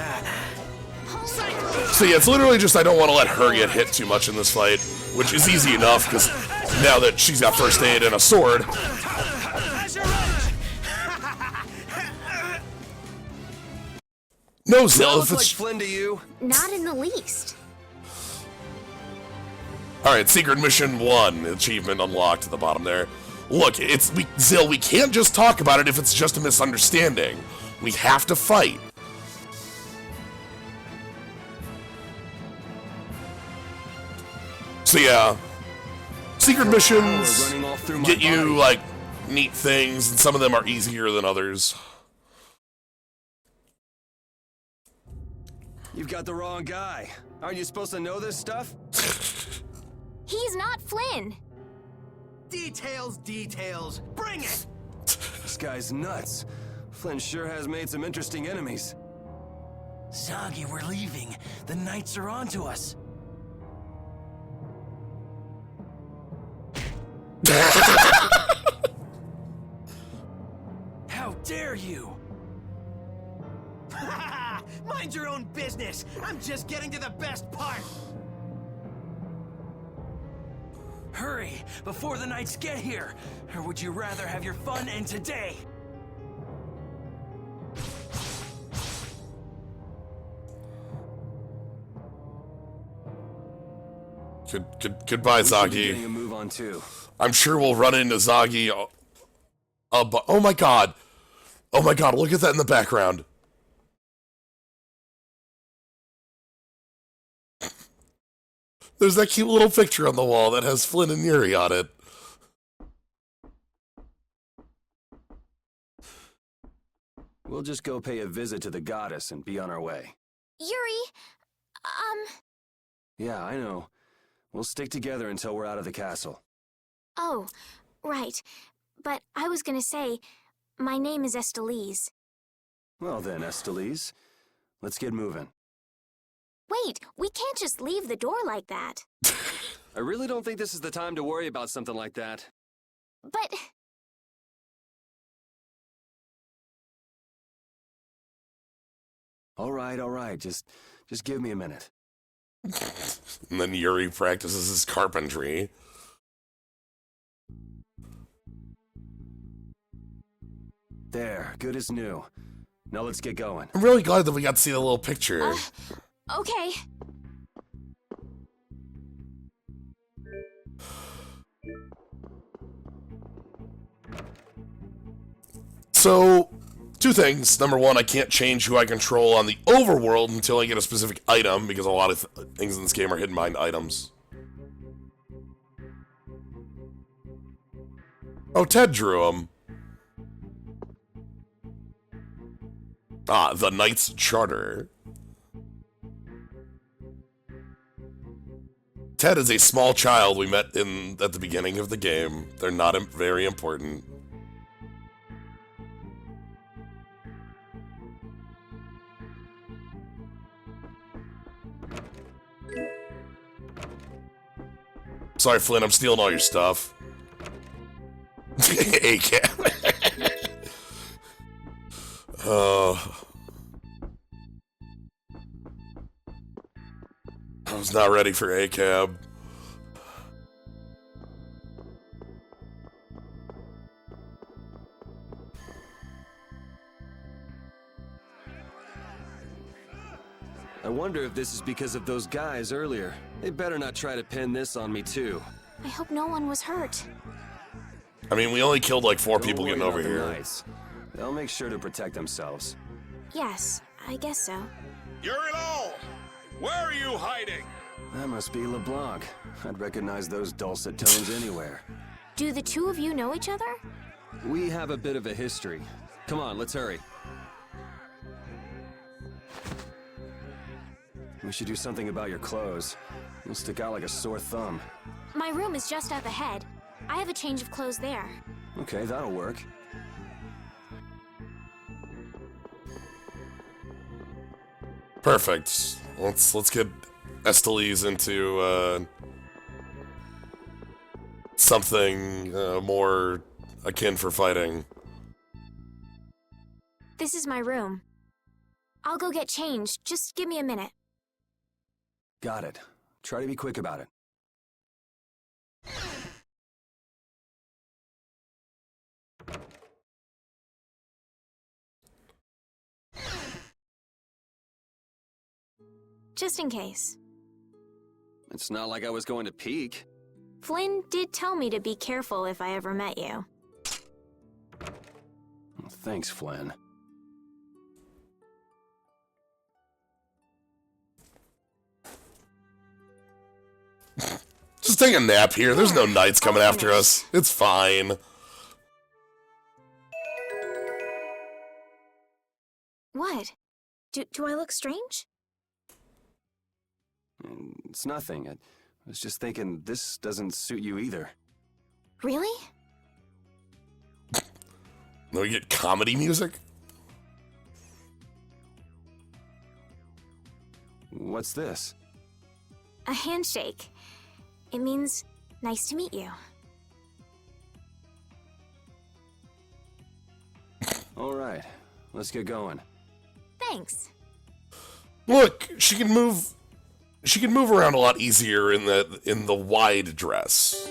So yeah, it's literally just I don't want to let her get hit too much in this fight, which is easy enough, because now that she's got first aid and a sword... No, Does that Zell, look if like it's... Flynn to you? Not in the least. Alright, Secret Mission 1, achievement unlocked at the bottom there. Look, Zill, we can't just talk about it if it's just a misunderstanding. We have to fight. So yeah, secret missions get you, like, neat things, and some of them are easier than others. You've got the wrong guy. Aren't you supposed to know this stuff? He's not Flynn. Details, details. Bring it! This guy's nuts. Flynn sure has made some interesting enemies. Zagi, we're leaving. The Knights are onto us. How dare you! Mind your own business! I'm just getting to the best part! Hurry, before the Knights get here! Or would you rather have your fun end today? Goodbye, Zagi. Getting a move on too. I'm sure we'll run into Zagi. Oh my god. Oh my god, look at that in the background. There's that cute little picture on the wall that has Flynn and Yuri on it. We'll just go pay a visit to the goddess and be on our way. Yuri, Yeah, I know. We'll stick together until we're out of the castle. Oh, right. But I was gonna say, my name is Estelise. Well then, Estelise, let's get moving. Wait, we can't just leave the door like that. I really don't think this is the time to worry about something like that. But... All right. Just give me a minute. And then Yuri practices his carpentry. There, good as new. Now let's get going. I'm really glad that we got to see the little picture. Okay. So, two things. Number one, I can't change who I control on the overworld until I get a specific item, because a lot of things in this game are hidden behind items. Oh, Ted drew them. Ah, the Knight's Charter. Ted is a small child we met at the beginning of the game. They're not very important. Sorry, Flynn, I'm stealing all your stuff. ACAB. I was not ready for ACAB. I wonder if this is because of those guys earlier. They better not try to pin this on me too. I hope no one was hurt. I mean, we only killed like 4 people Don't getting worry over about the here. Knights. They'll make sure to protect themselves. Yes, I guess so. Yuri Lowell, where are you hiding? That must be LeBlanc. I'd recognize those dulcet tones anywhere. Do the two of you know each other? We have a bit of a history. Come on, let's hurry. We should do something about your clothes. You'll stick out like a sore thumb. My room is just up ahead. I have a change of clothes there. Okay, that'll work. Perfect. Let's get Estelise into something more akin for fighting. This is my room. I'll go get changed. Just give me a minute. Got it. Try to be quick about it. just in case. It's not like I was going to peek. Flynn did tell me to be careful if I ever met you. Thanks, Flynn. Just take a nap here. There's no knights coming after us. It's fine. What? Do I look strange? It's nothing. I was just thinking this doesn't suit you either. Really? No, we get comedy music? What's this? A handshake. It means nice to meet you. All right, let's get going. Thanks. Look, she can move around a lot easier in the wide dress.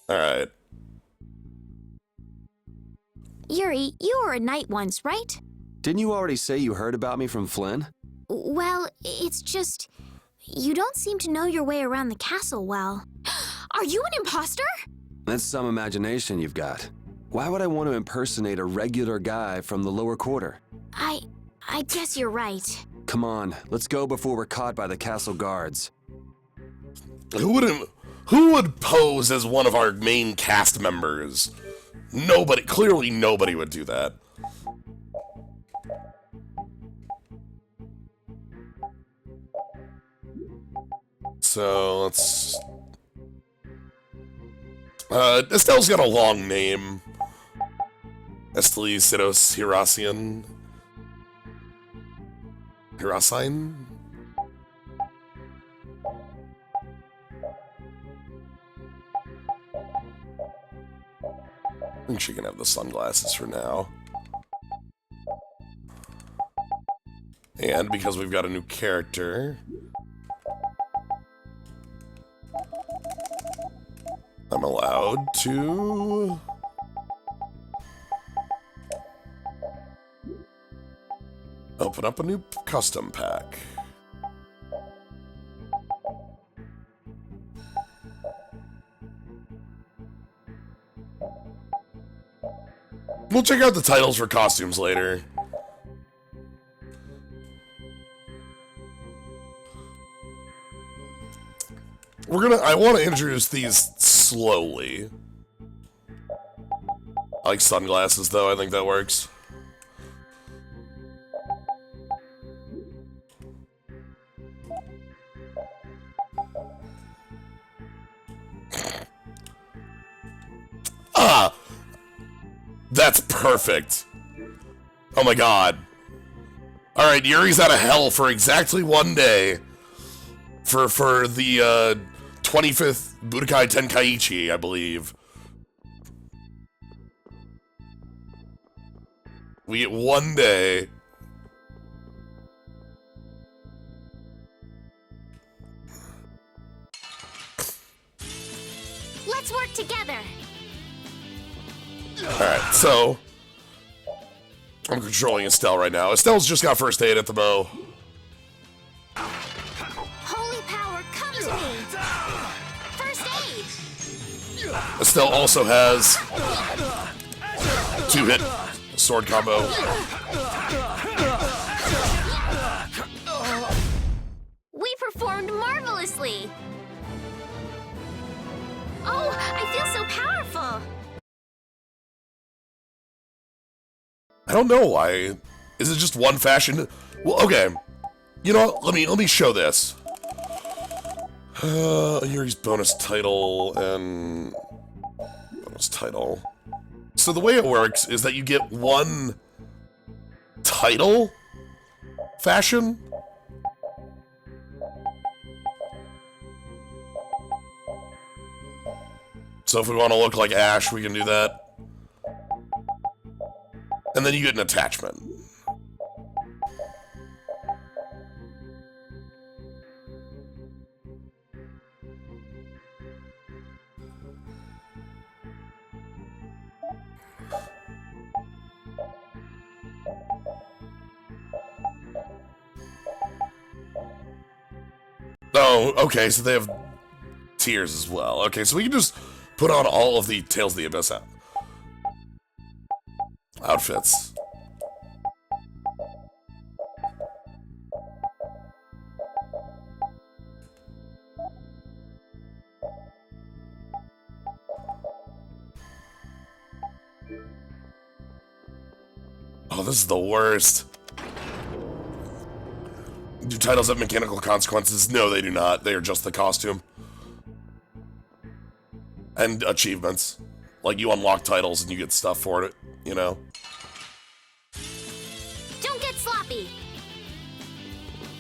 All right. Yuri, you were a knight once, right? Didn't you already say you heard about me from Flynn? Well, it's just... you don't seem to know your way around the castle well. Are you an imposter? That's some imagination you've got. Why would I want to impersonate a regular guy from the lower quarter? I guess you're right. Come on, let's go before we're caught by the castle guards. Who would pose as one of our main cast members? Nobody. Clearly nobody would do that. So, let's... Estelle's got a long name. Esteli Sidos Hirasian. Hirasine? I think she can have the sunglasses for now. And because we've got a new character, I'm allowed to... open up a new custom pack. We'll check out the titles for costumes later. I want to introduce these slowly. I like sunglasses though, I think that works. That's perfect. Oh my god. Alright, Yuri's out of hell for exactly one day. For the 25th Budokai Tenkaichi, I believe. We get one day. Let's work together. Alright, so I'm controlling Estelle right now. Estelle's just got first aid at the bow. Holy power, come to me! First aid! Estelle also has 2-hit sword combo. We performed marvelously! Oh, I feel so powerful! I don't know why. Is it just one fashion? Well, okay. You know what? Let me show this. Yuri's bonus title and bonus title. So the way it works is that you get one title fashion. So if we want to look like Ash, we can do that. And then you get an attachment. Oh, okay, so they have tiers as well. Okay, so we can just put on all of the Tales of the Abyss outfits. Oh, this is the worst. Do titles have mechanical consequences? No, they do not. They are just the costume. And achievements. Like, you unlock titles and you get stuff for it, you know? Don't get sloppy!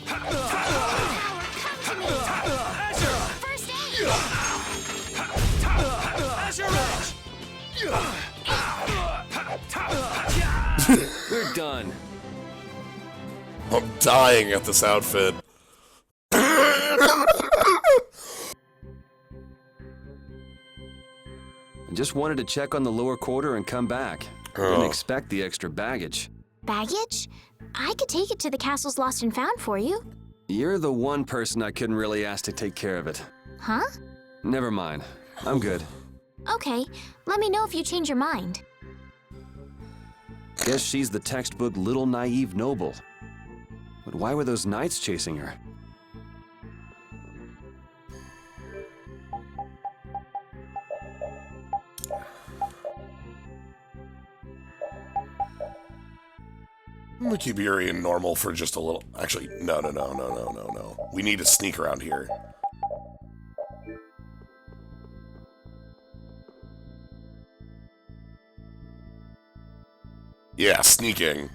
Come to me! First aid! We're done. I'm dying at this outfit. I just wanted to check on the lower quarter and come back. Didn't expect the extra baggage. Baggage? I could take it to the castle's lost and found for you. You're the one person I couldn't really ask to take care of it. Huh? Never mind. I'm good. Okay, let me know if you change your mind. Guess she's the textbook little naive noble. But why were those knights chasing her? I'm gonna keep Yuri in normal for just a little. Actually, no. We need to sneak around here. Yeah, sneaking.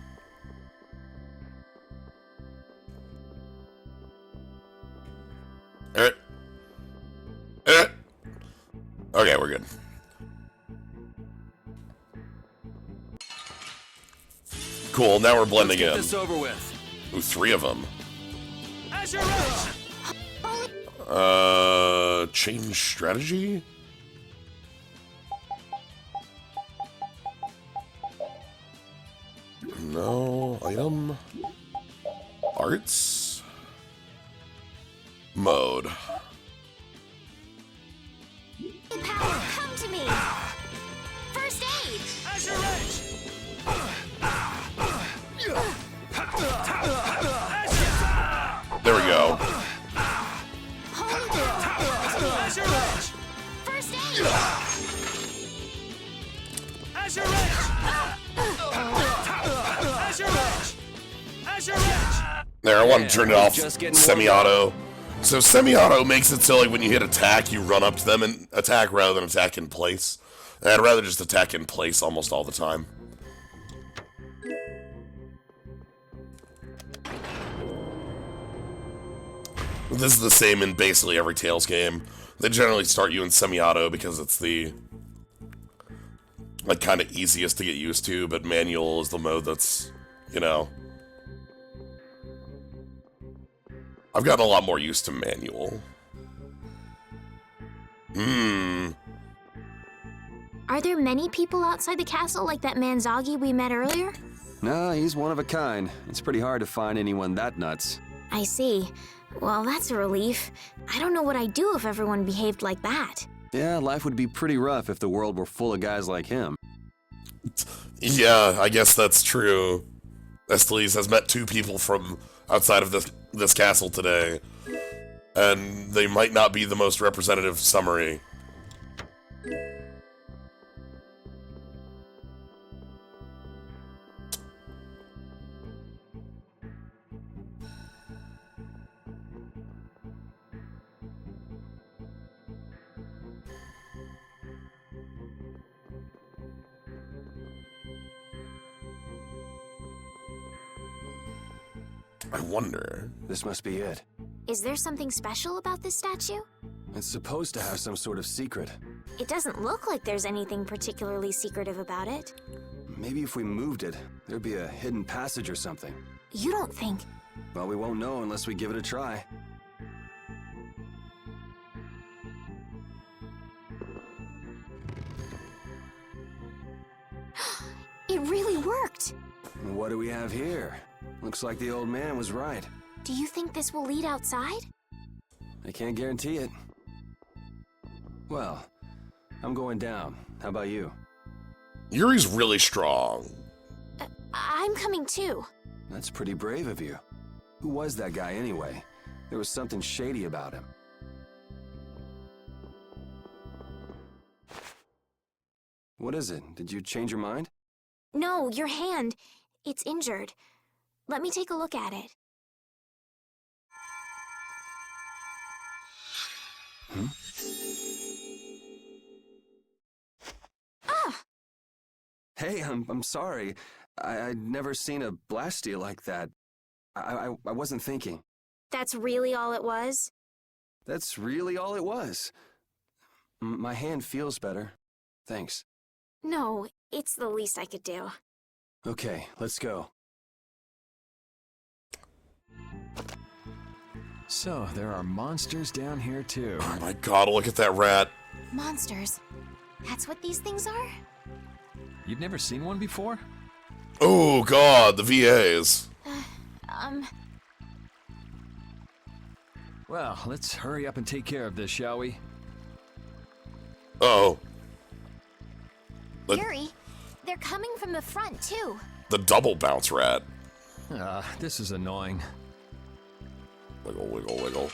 Okay, we're good. Cool, now we're blending in. Let's get this over with. Ooh, 3 of them. Change strategy? No, item. Arts. Mode. Power, come to me! First aid! There we go. Holy power! First aid! There, I want to turn it off semi-auto. So semi-auto makes it so like when you hit attack, you run up to them and attack rather than attack in place. And I'd rather just attack in place almost all the time. This is the same in basically every Tales game. They generally start you in semi-auto because it's the like kind of easiest to get used to, but manual is the mode that's, you know. I've gotten a lot more used to manual. Are there many people outside the castle like that man Zoggy we met earlier? No, he's one of a kind. It's pretty hard to find anyone that nuts. I see. Well, that's a relief. I don't know what I'd do if everyone behaved like that. Yeah, life would be pretty rough if the world were full of guys like him. Yeah, I guess that's true. Esteliz has met 2 people from outside of this castle today, and they might not be the most representative summary. I wonder. This must be it. Is there something special about this statue? It's supposed to have some sort of secret. It doesn't look like there's anything particularly secretive about it. Maybe if we moved it, there'd be a hidden passage or something. You don't think? Well, we won't know unless we give it a try. It really worked! What do we have here? Looks like the old man was right. Do you think this will lead outside? I can't guarantee it. Well, I'm going down. How about you? Yuri's really strong. I'm coming too. That's pretty brave of you. Who was that guy anyway? There was something shady about him. What is it? Did you change your mind? No, your hand. It's injured. Let me take a look at it. Hmm? Ah! Hey, I'm sorry. I'd never seen a Blastia like that. I wasn't thinking. That's really all it was? That's really all it was. My hand feels better. Thanks. No, it's the least I could do. Okay, let's go. So, there are monsters down here too. Oh my god, look at that rat. Monsters. That's what these things are? You've never seen one before? Oh god, the VAs. Well, let's hurry up and take care of this, shall we? Uh-oh. Yuri, they're coming from the front, too. The double bounce rat. This is annoying. Wiggle, wiggle, wiggle.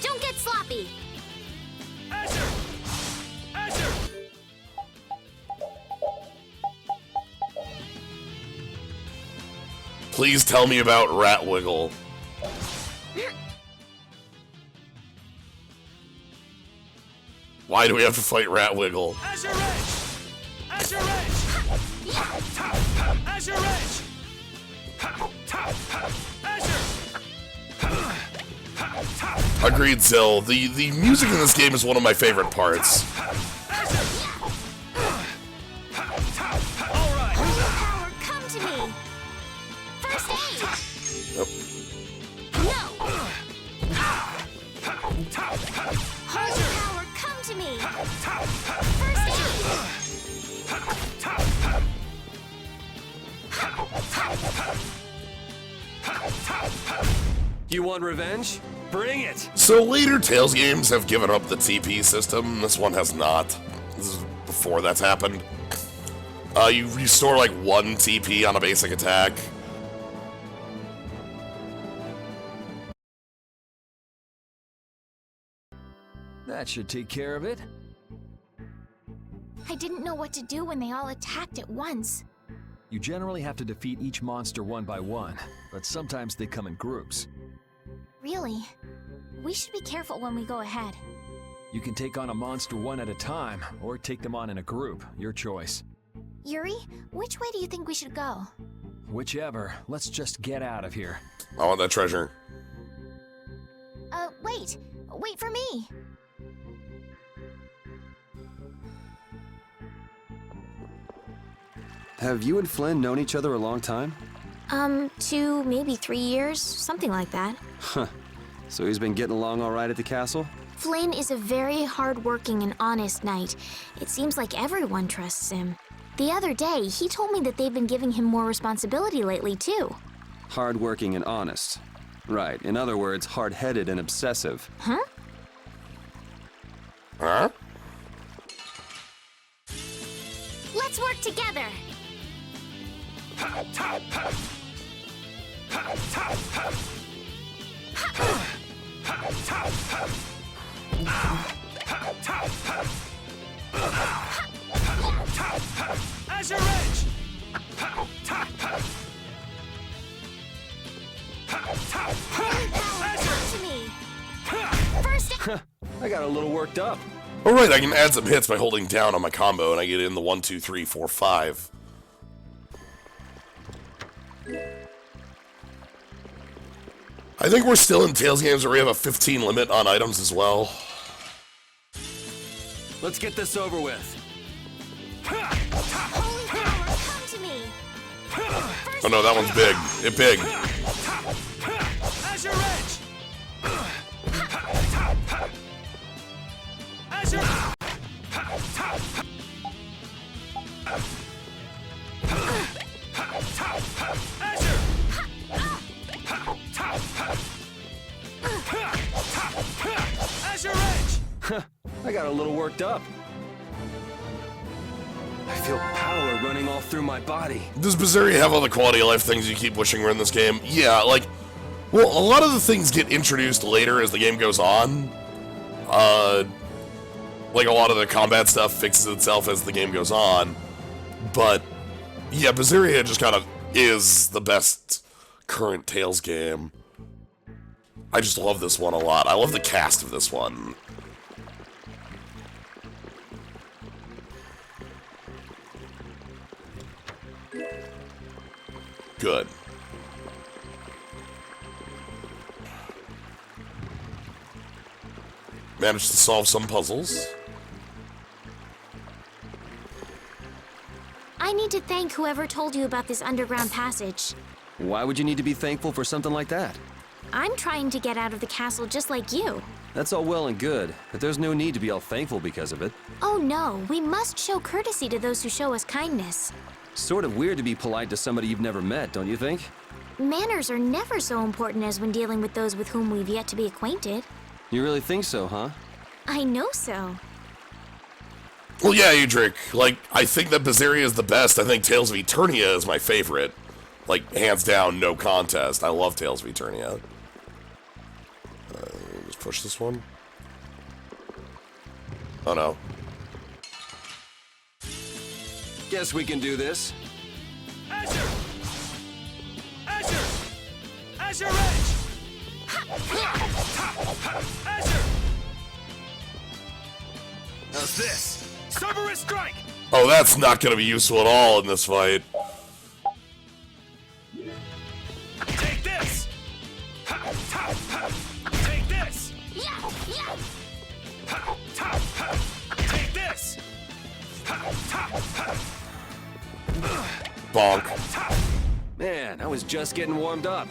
Don't get sloppy! Azure! Azure! Please tell me about Rat Wiggle. Why do we have to fight Rat Wiggle? Azure Edge! Azure Edge! Azure Edge! Azure! Agreed, Zill. The music in this game is one of my favorite parts. Alright! Holy power, come to me! First aid! Yep. No! Holy power, come to me! First aid! You want revenge? Bring it! So later Tales games have given up the TP system. This one has not. This is before that's happened. You restore like 1 TP on a basic attack. That should take care of it. I didn't know what to do when they all attacked at once. You generally have to defeat each monster one by one, but sometimes they come in groups. Really? We should be careful when we go ahead. You can take on a monster one at a time, or take them on in a group. Your choice. Yuri, which way do you think we should go? Whichever. Let's just get out of here. I want that treasure. Wait. Wait for me. Have you and Flynn known each other a long time? 2, maybe 3 years, something like that. Huh. So he's been getting along all right at the castle? Flynn is a very hard-working and honest knight. It seems like everyone trusts him. The other day, he told me that they've been giving him more responsibility lately, too. Hard-working and honest. Right. In other words, hard-headed and obsessive. Huh? Huh? Let's work together! Azure Edge! Holy power, come to me! First I got a little worked up. Alright, I can add some hits by holding down on my combo and I get in the 1, 2, 3, 4, 5. I think we're still in Tales games where we have a 15 limit on items as well. Let's get this over with. Holy power, come to me! Oh no, that one's big. It's big. Azure Edge! Azure! Azure! I got a little worked up. I feel power running all through my body. Does Berseria have all the quality of life things you keep wishing were in this game? Yeah, like, well, a lot of the things get introduced later as the game goes on. Like, a lot of the combat stuff fixes itself as the game goes on. But, yeah, Berseria just kind of is the best current Tales game. I just love this one a lot. I love the cast of this one. Good. Managed to solve some puzzles. I need to thank whoever told you about this underground passage. Why would you need to be thankful for something like that? I'm trying to get out of the castle just like you. That's all well and good, but there's no need to be all thankful because of it. Oh no, we must show courtesy to those who show us kindness. Sort of weird to be polite to somebody you've never met, don't you think? Manners are never so important as when dealing with those with whom we've yet to be acquainted. You really think so, huh? I know so. Well, yeah, Udric. Like, I think that Berseria is the best. I think Tales of Eternia is my favorite. Like, hands down, no contest. I love Tales of Eternia. Just push this one. Oh, no. Guess we can do this. Azure! Azure! Azure Edge! Azure! How's this? Cerberus Strike! Oh, that's not going to be useful at all in this fight. Take this! Take this! Take this! Bonk. Man, I was just getting warmed up.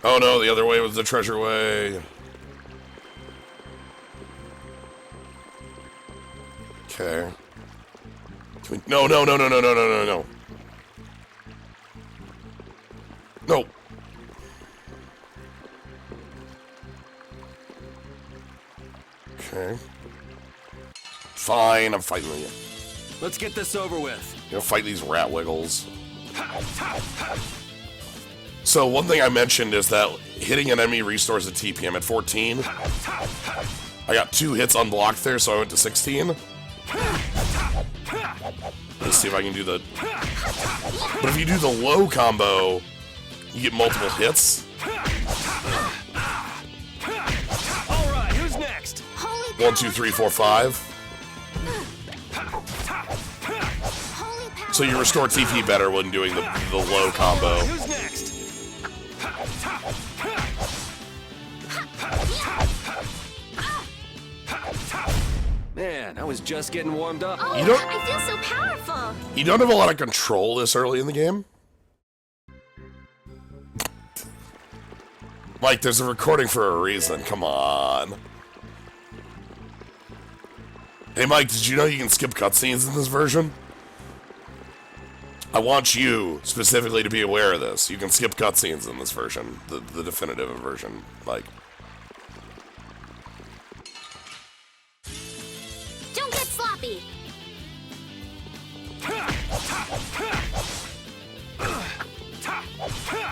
Oh no, the other way was the treasure way. Okay. No. No. Okay. Fine, I'm fighting you. Let's get this over with. You know, fight these rat wiggles. So one thing I mentioned is that hitting an enemy restores a TP. I'm at 14. I got 2 hits unblocked there, so I went to 16. Let's see if I can do the... But if you do the low combo, you get multiple hits. Alright, who's next? 1, 2, 3, 4, 5. So you restore TP better when doing the low combo. Who's next? Man, I was just getting warmed up. Oh, You don't- I feel so powerful. You don't have a lot of control this early in the game. Mike, there's a recording for a reason. Come on. Hey, Mike, did you know you can skip cutscenes in this version? I want you, specifically, to be aware of this. You can skip cutscenes in this version. The definitive version, Mike. Don't get sloppy.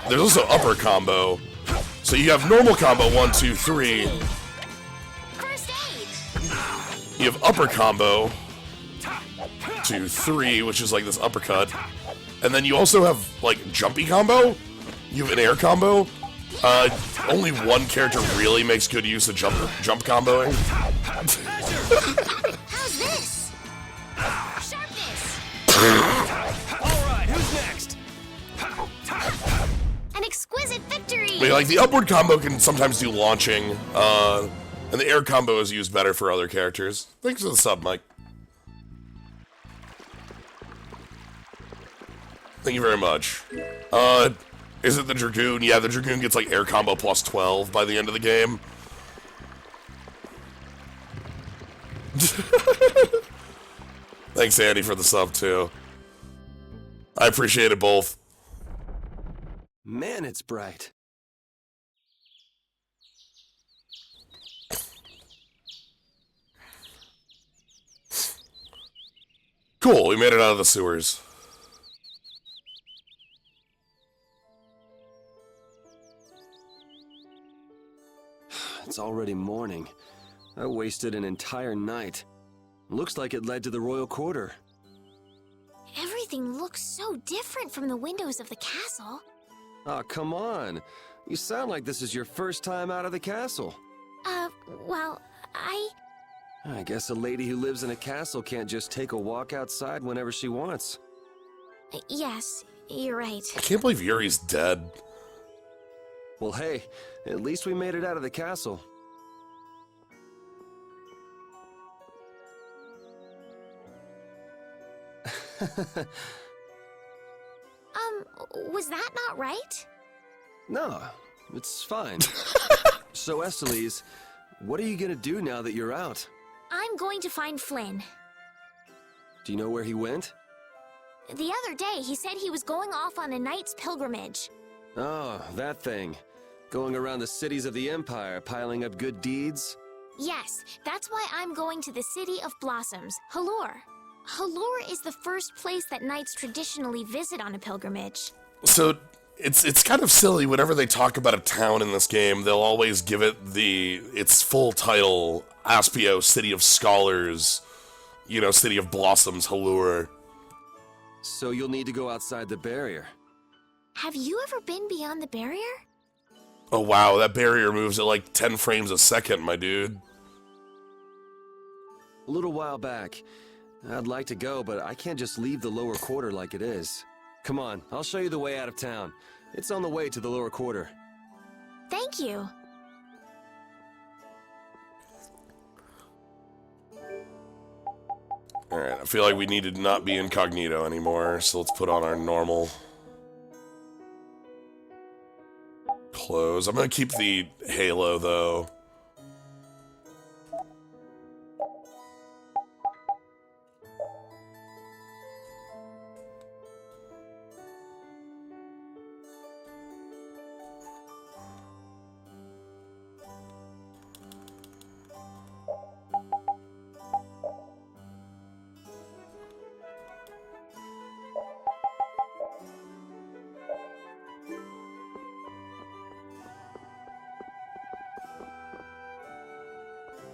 There's also upper combo. So you have normal combo, 1, 2, 3. First aid. You have upper combo, 2, 3, which is like this uppercut. And then you also have, like, jumpy combo. You have an air combo. Only one character really makes good use of jump comboing. How's this? Sharpness. Alright, who's next? An exquisite victory. I mean, like, the upward combo can sometimes do launching, and the air combo is used better for other characters. Thanks for the sub, Mike. Thank you very much. Is it the Dragoon? Yeah, the Dragoon gets, like, air combo plus 12 by the end of the game. Thanks, Andy, for the sub, too. I appreciate it both. Man, it's bright. Cool, we made it out of the sewers. It's already morning. I wasted an entire night. Looks like it led to the royal quarter. Everything looks so different from the windows of the castle. Oh, come on. You sound like this is your first time out of the castle. Well, I guess a lady who lives in a castle can't just take a walk outside whenever she wants. Yes, you're right. I can't believe Yuri's dead. Well, hey, at least we made it out of the castle. Was that not right? No, it's fine. So, Estellise, what are you gonna do now that you're out? I'm going to find Flynn. Do you know where he went? The other day, he said he was going off on a knight's pilgrimage. Oh, that thing. Going around the cities of the Empire, piling up good deeds? Yes, that's why I'm going to the City of Blossoms, Halure. Halure is the first place that knights traditionally visit on a pilgrimage. So, it's kind of silly. Whenever they talk about a town in this game, they'll always give it its full title, Aspio, City of Scholars, you know, City of Blossoms, Halure. So you'll need to go outside the barrier. Have you ever been beyond the barrier? Oh wow, that barrier moves at like 10 frames a second, my dude. A little while back. I'd like to go, but I can't just leave the lower quarter like it is. Come on, I'll show you the way out of town. It's on the way to the lower quarter. Thank you. Alright, I feel like we need to not be incognito anymore, so let's put on our normal clothes. I'm gonna keep the halo, though.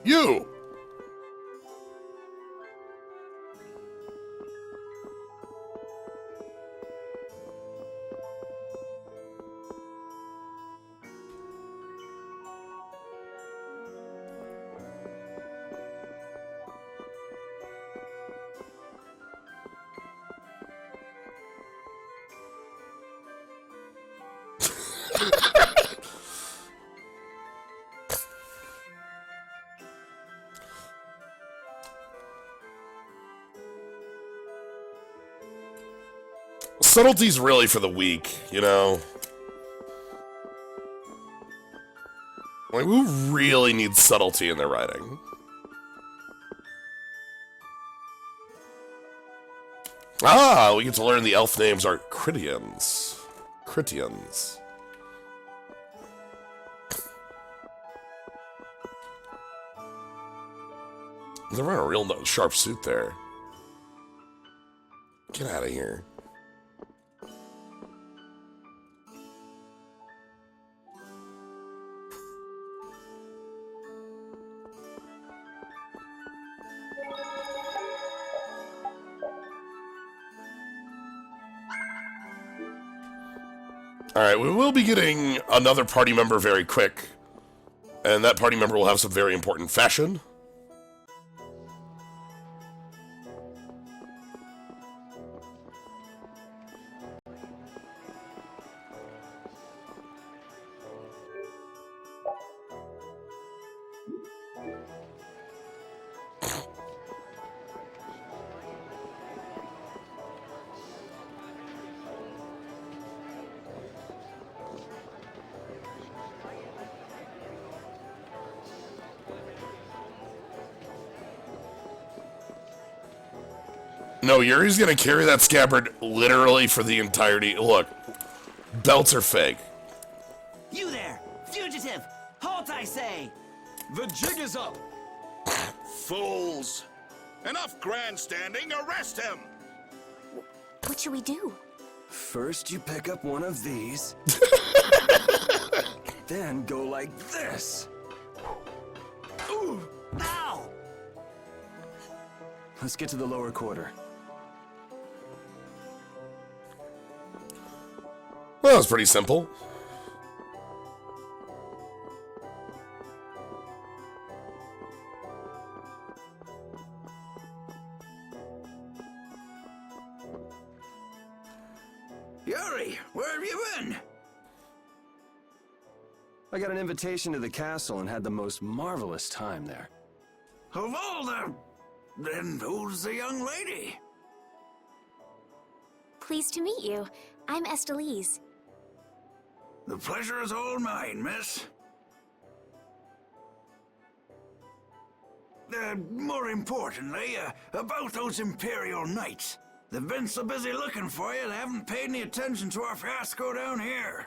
You! Subtlety's really for the weak, you know? Like, who really needs subtlety in their writing? Ah, we get to learn the elf names are Critians. Critians. They're wearing a real sharp suit there. Get out of here. Alright, we will be getting another party member very quick. And that party member will have some very important fashion. No, Yuri's gonna carry that scabbard literally for the entirety. Look, belts are fake. You there, fugitive! Halt, I say! The jig is up! Fools! Enough grandstanding, arrest him! What should we do? First, you pick up one of these. Then go like this. Ooh! Ow! Let's get to the lower quarter. Well, that was pretty simple. Yuri, where have you been? I got an invitation to the castle and had the most marvelous time there. Of all the... Then who's the young lady? Pleased to meet you. I'm Estelise. The pleasure is all mine, miss. More importantly, about those Imperial Knights. They've been so busy looking for you, they haven't paid any attention to our fiasco down here.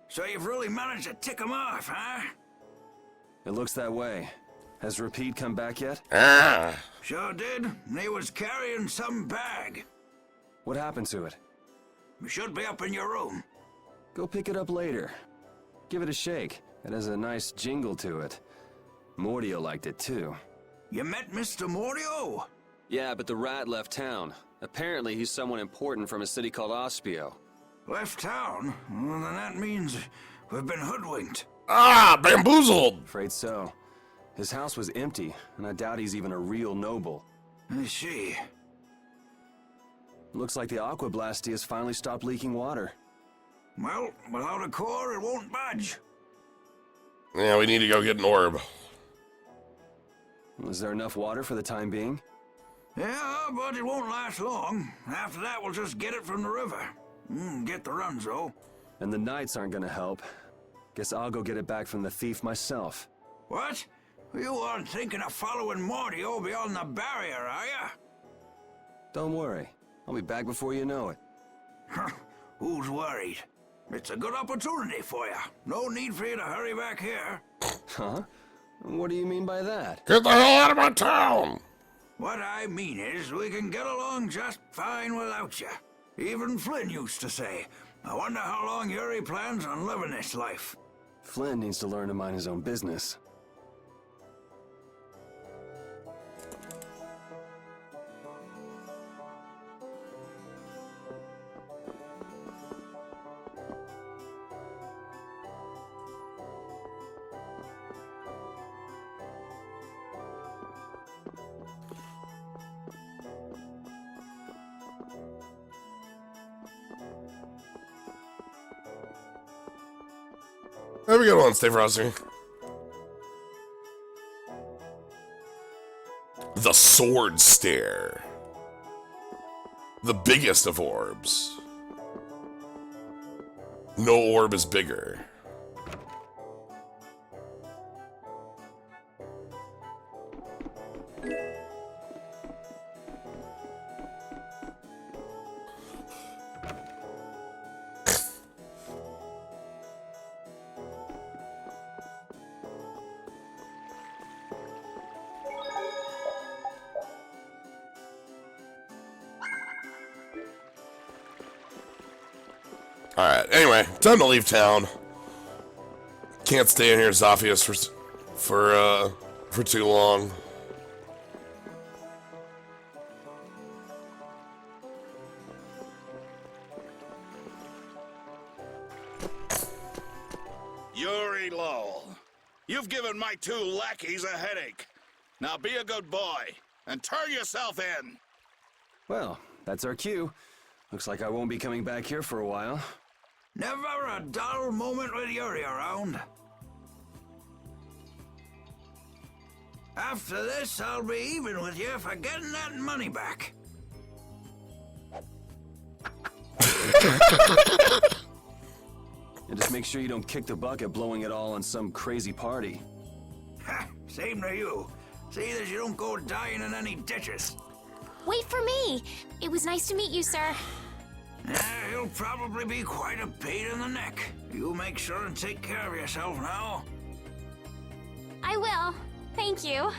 So you've really managed to tick them off, huh? It looks that way. Has Repeat come back yet? Sure did. He was carrying some bag. What happened to it? It should be up in your room. Go pick it up later. Give it a shake. It has a nice jingle to it. Mordio liked it too. You met Mr. Mordio? Yeah, but the rat left town. Apparently he's someone important from a city called Ospio. Left town? Well, then that means we've been hoodwinked. Ah, bamboozled! Afraid so. His house was empty, and I doubt he's even a real noble. I see. Looks like the Aqua Blasty has finally stopped leaking water. Well, without a core, it won't budge. Yeah, we need to go get an orb. Is there enough water for the time being? Yeah, but it won't last long. After that, we'll just get it from the river. Get the runs, though. And the knights aren't gonna help. Guess I'll go get it back from the thief myself. What? You aren't thinking of following Mordio beyond the barrier, are ya? Don't worry. I'll be back before you know it. Who's worried? It's a good opportunity for you. No need for you to hurry back here. Huh? What do you mean by that? Get the hell out of my town! What I mean is, we can get along just fine without you. Even Flynn used to say, I wonder how long Yuri plans on living this life. Flynn needs to learn to mind his own business. Have a good one, stay frosty. The Sword Stare. The biggest of orbs. No orb is bigger. Alright, anyway, time to leave town. Can't stay in here, Zophius, for too long. Yuri Lowell, you've given my two lackeys a headache. Now be a good boy and turn yourself in. Well, that's our cue. Looks like I won't be coming back here for a while. Never a dull moment with Yuri around. After this, I'll be even with you for getting that money back. And just make sure you don't kick the bucket blowing it all on some crazy party. Ha! Same to you. See that you don't go dying in any ditches. wait for me. It was nice to meet you, sir. He'll probably be quite a pain in the neck. You make sure and take care of yourself now. I will. Thank you.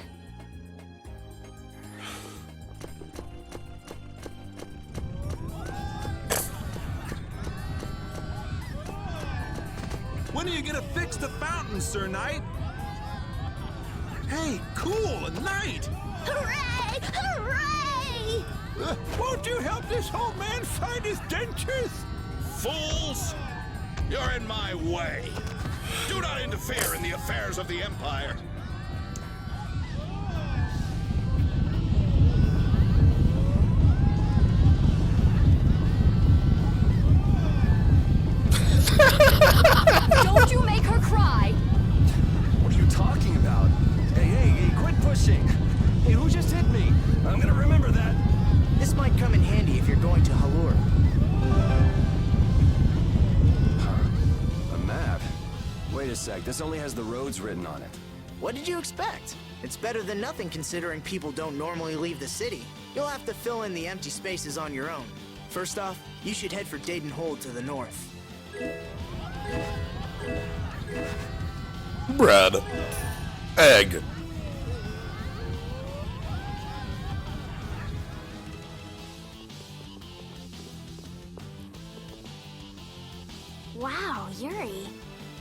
When are you gonna fix the fountain, Sir Knight? Hey, cool, a knight! Hooray! Hooray! Won't you help this old man find his dentures? Fools! You're in my way. Do not interfere in the affairs of the Empire. Don't you make her cry! What are you talking about? Hey, quit pushing! Hey, who just hit me? I'm gonna remember that. This might come in handy if you're going to Halur. A map? Wait a sec, this only has the roads written on it. What did you expect? It's better than nothing considering people don't normally leave the city. You'll have to fill in the empty spaces on your own. First off, you should head for Dayton Hold to the north. Bread. Egg. Wow, Yuri.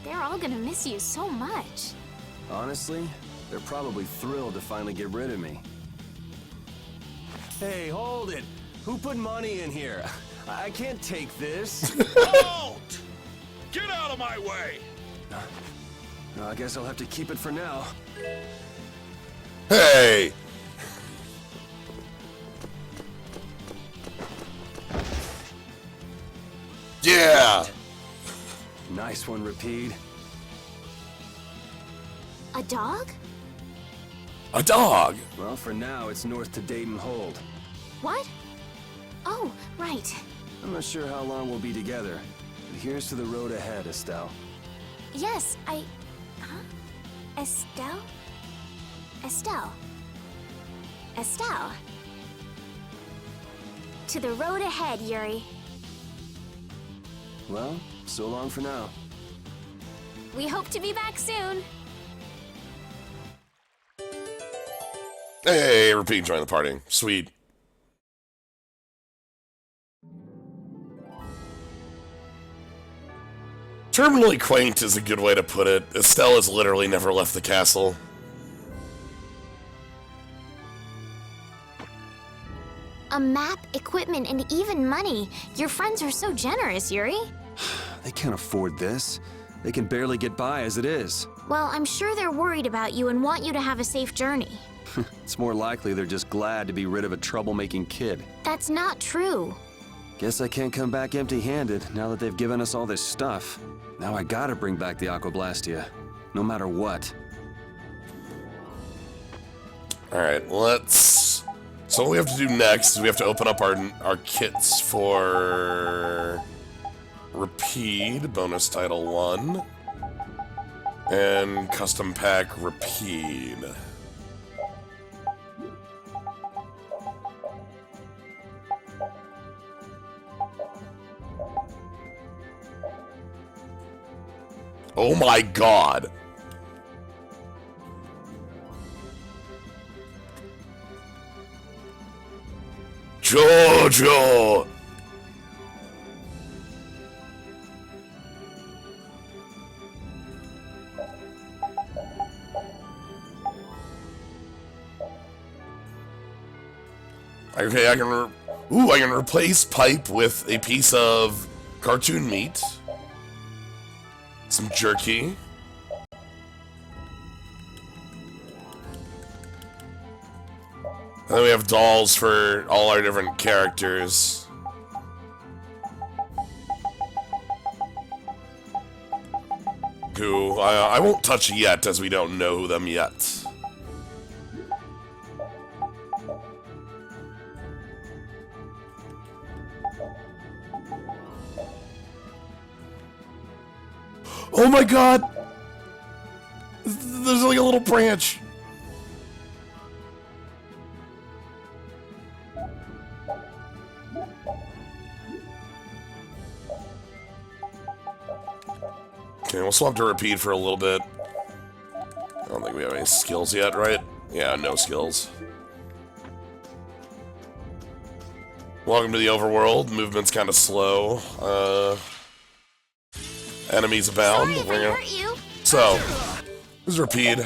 They're all gonna miss you so much. Honestly, they're probably thrilled to finally get rid of me. Hey, hold it! Who put money in here? I can't take this. Halt! Get out of my way! No, I guess I'll have to keep it for now. Hey! Yeah! Nice one, Rapide. A dog? A dog? Well, for now, it's north to Dayton Hold. What? Oh, right. I'm not sure how long we'll be together, but here's to the road ahead, Estelle. Yes, Huh? Estelle? Estelle. Estelle. To the road ahead, Yuri. Well, so long for now. We hope to be back soon. Hey, Repeat joined the party. Sweet. Terminally quaint is a good way to put it. Estelle has literally never left the castle. A map, equipment, and even money. Your friends are so generous, Yuri. They can't afford this. They can barely get by as it is. Well, I'm sure they're worried about you and want you to have a safe journey. It's more likely they're just glad to be rid of a troublemaking kid. That's not true. Guess I can't come back empty-handed now that they've given us all this stuff. Now I gotta bring back the Aquablastia, no matter what. Alright, let's... So what we have to do next is we have to open up our kits for... Repeat, bonus title 1. And custom pack Repeat. Oh my god! Jojo! Okay, I can replace pipe with a piece of cartoon meat. Some jerky. And then we have dolls for all our different characters. Who I won't touch yet, as we don't know them yet. Oh my god! There's like a little branch. we'll swap to Repeat for a little bit. I don't think we have any skills yet, right? Yeah, no skills. Welcome to the overworld. Movement's kind of slow. Enemies abound. Sorry if I hurt you. So, this is Repeat.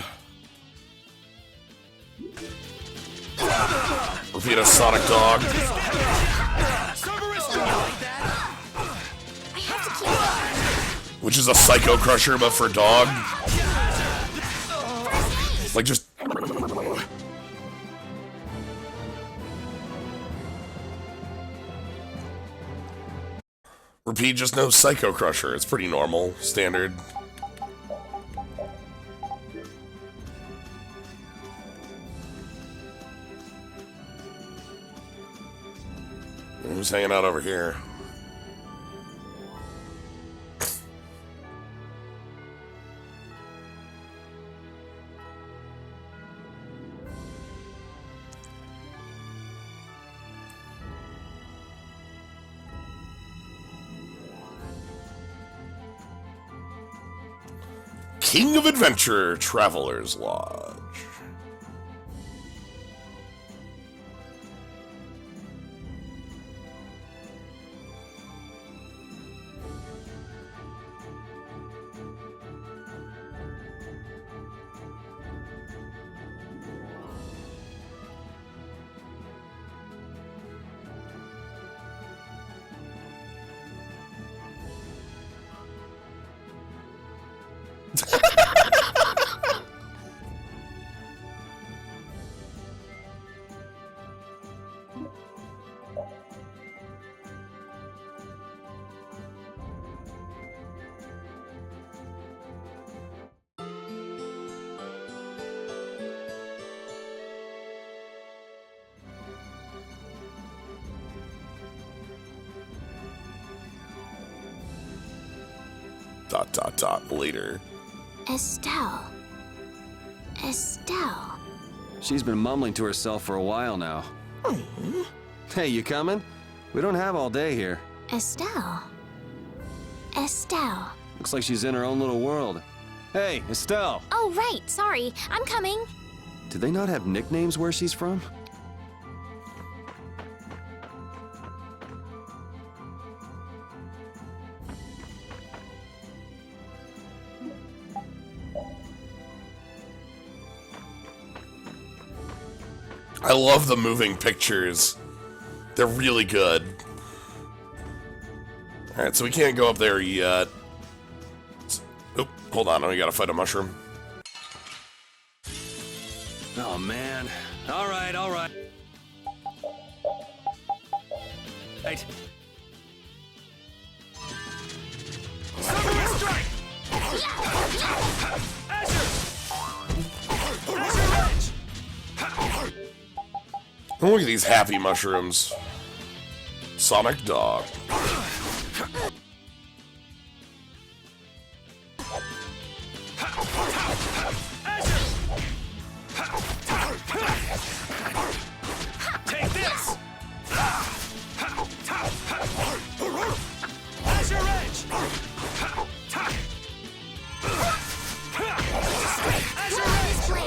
Repeat a Sonic Dog. Which is a Psycho Crusher, but for dog. Like, just... Repeat just knows Psycho Crusher. It's pretty normal, standard. Who's hanging out over here? King of Adventure, Traveler's Lodge. Later. Estelle. Estelle. She's been mumbling to herself for a while now. Hey, you coming? We don't have all day here. Estelle. Estelle. Looks like she's in her own little world. Hey, Estelle! Oh, right. Sorry. I'm coming. Do they not have nicknames where she's from? I love the moving pictures. They're really good. Alright, so we can't go up there yet. Oop, hold on, we gotta fight a mushroom. Oh, man. All right, all right. Right. Oh, look at these happy mushrooms. Sonic Dog. Take this! Azure Edge!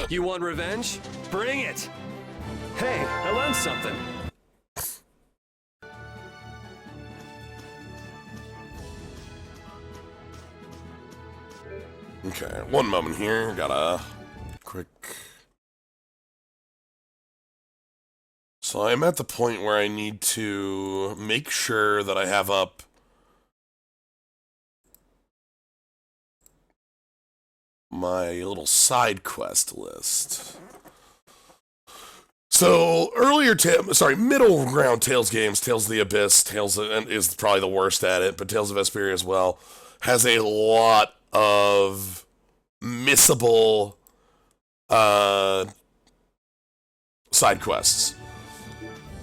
You want revenge? Bring it! Hey, I learned something. Okay, one moment here. Got a quick... So I'm at the point where I need to make sure that I have up my little side quest list. So earlier, middle ground Tales games, Tales of the Abyss, is probably the worst at it, but Tales of Vesperia as well, has a lot of missable side quests.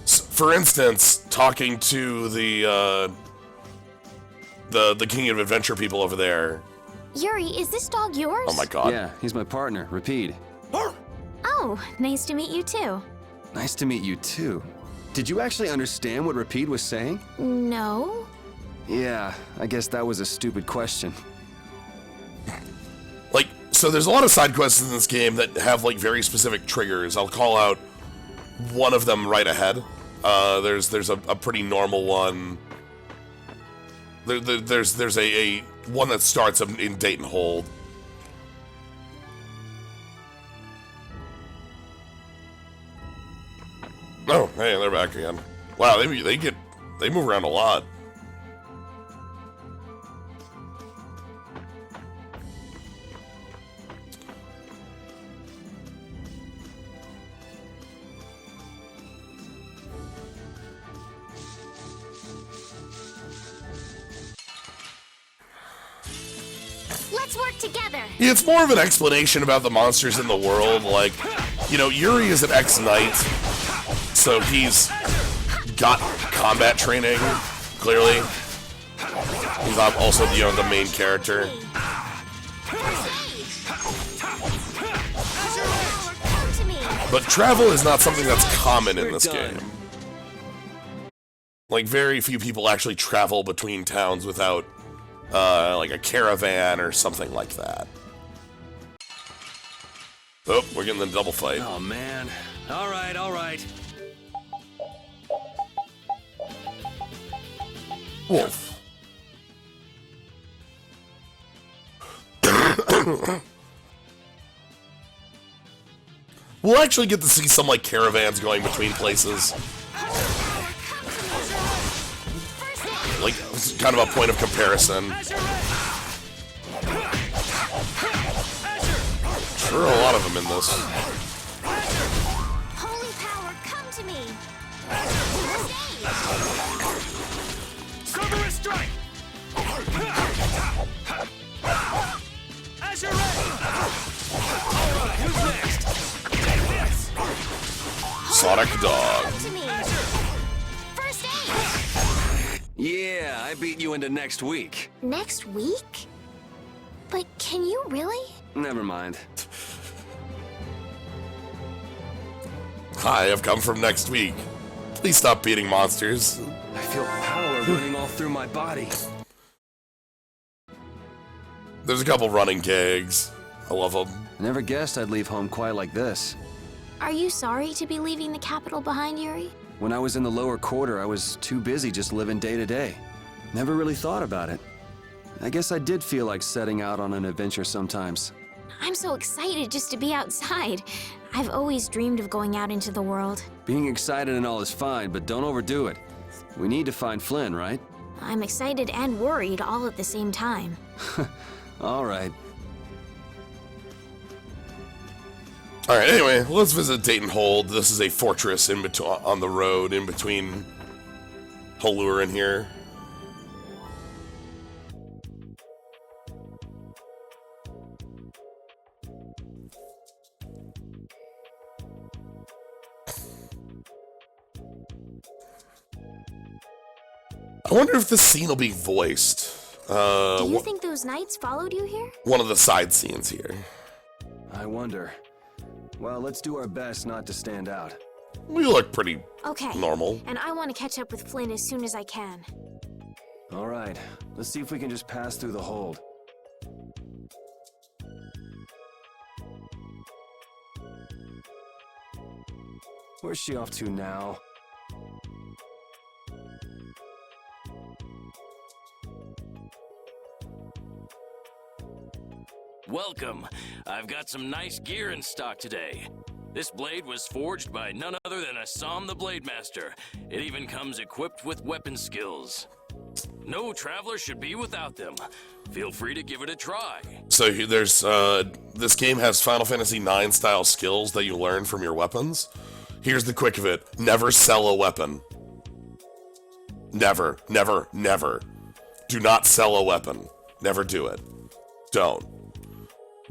For instance, talking to the King of Adventure people over there. Yuri, is this dog yours? Oh my god. Yeah, he's my partner, Repeat. Oh, nice to meet you too. Nice to meet you too. Did you actually understand what Repeat was saying? No. Yeah, I guess that was a stupid question. So there's a lot of side quests in this game that have like very specific triggers. I'll call out one of them right ahead. There's a pretty normal one. There's a one that starts in Dayton Hold. Oh, hey, they're back again. Wow, they move around a lot. Let's work together. Yeah, it's more of an explanation about the monsters in the world. Like, you know, Yuri is an ex-knight, so he's got combat training, clearly. He's also, you know, the main character. But travel is not something that's common in this game. Like, very few people actually travel between towns without like a caravan or something like that. Oh, we're getting the double fight. Oh, man. All right, all right. Wolf. We'll actually get to see some, like, caravans going between places. Like, it's kind of a point of comparison. Sure, a lot of them in this. Holy power, come to me. Cerberus strike. Azure Ray. All right, who's next? Take this. Sonic Dog. First aid. Yeah, I beat you into next week. Next week? But can you really? Never mind. Hi, I've come from next week. Please stop beating monsters. I feel power running all through my body. There's a couple running kegs. I love them. Never guessed I'd leave home quite like this. Are you sorry to be leaving the capital behind, Yuri? When I was in the lower quarter, I was too busy just living day to day. Never really thought about it. I guess I did feel like setting out on an adventure sometimes. I'm so excited just to be outside. I've always dreamed of going out into the world. Being excited and all is fine, but don't overdo it. We need to find Flynn, right? I'm excited and worried all at the same time. All right. All right. Anyway, let's visit Dayton Hold. This is a fortress in between on the road in between Holur and here. I wonder if this scene will be voiced. Do you think those knights followed you here? One of the side scenes here. I wonder. Well, let's do our best not to stand out. We look pretty Okay. normal. And I want to catch up with Flynn as soon as I can. All right. Let's see if we can just pass through the hold. Where's she off to now? Welcome. I've got some nice gear in stock today. This blade was forged by none other than Assam the Blade Master. It even comes equipped with weapon skills. No traveler should be without them. Feel free to give it a try. So there's this game has Final Fantasy IX style skills that you learn from your weapons. Here's the quick of it: never sell a weapon. Never, never, never. Do not sell a weapon. Never do it. Don't.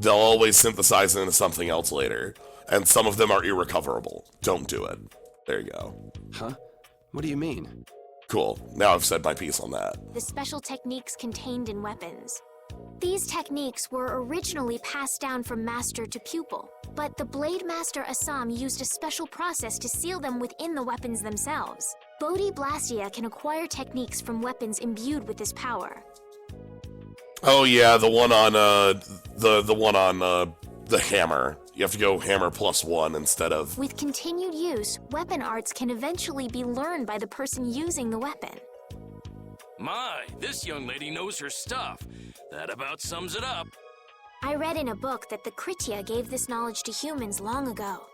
They'll always synthesize it into something else later, and some of them are irrecoverable. Don't do it. There you go. Huh? What do you mean? Cool. Now I've said my piece on that. The special techniques contained in weapons. These techniques were originally passed down from master to pupil, but the Blade Master Assam used a special process to seal them within the weapons themselves. Bodhi Blastia can acquire techniques from weapons imbued with this power. Oh yeah, the one on the one on the hammer. You have to go hammer +1 instead of. With continued use, weapon arts can eventually be learned by the person using the weapon. My, this young lady knows her stuff. That about sums it up. I read in a book that the Kritia gave this knowledge to humans long ago.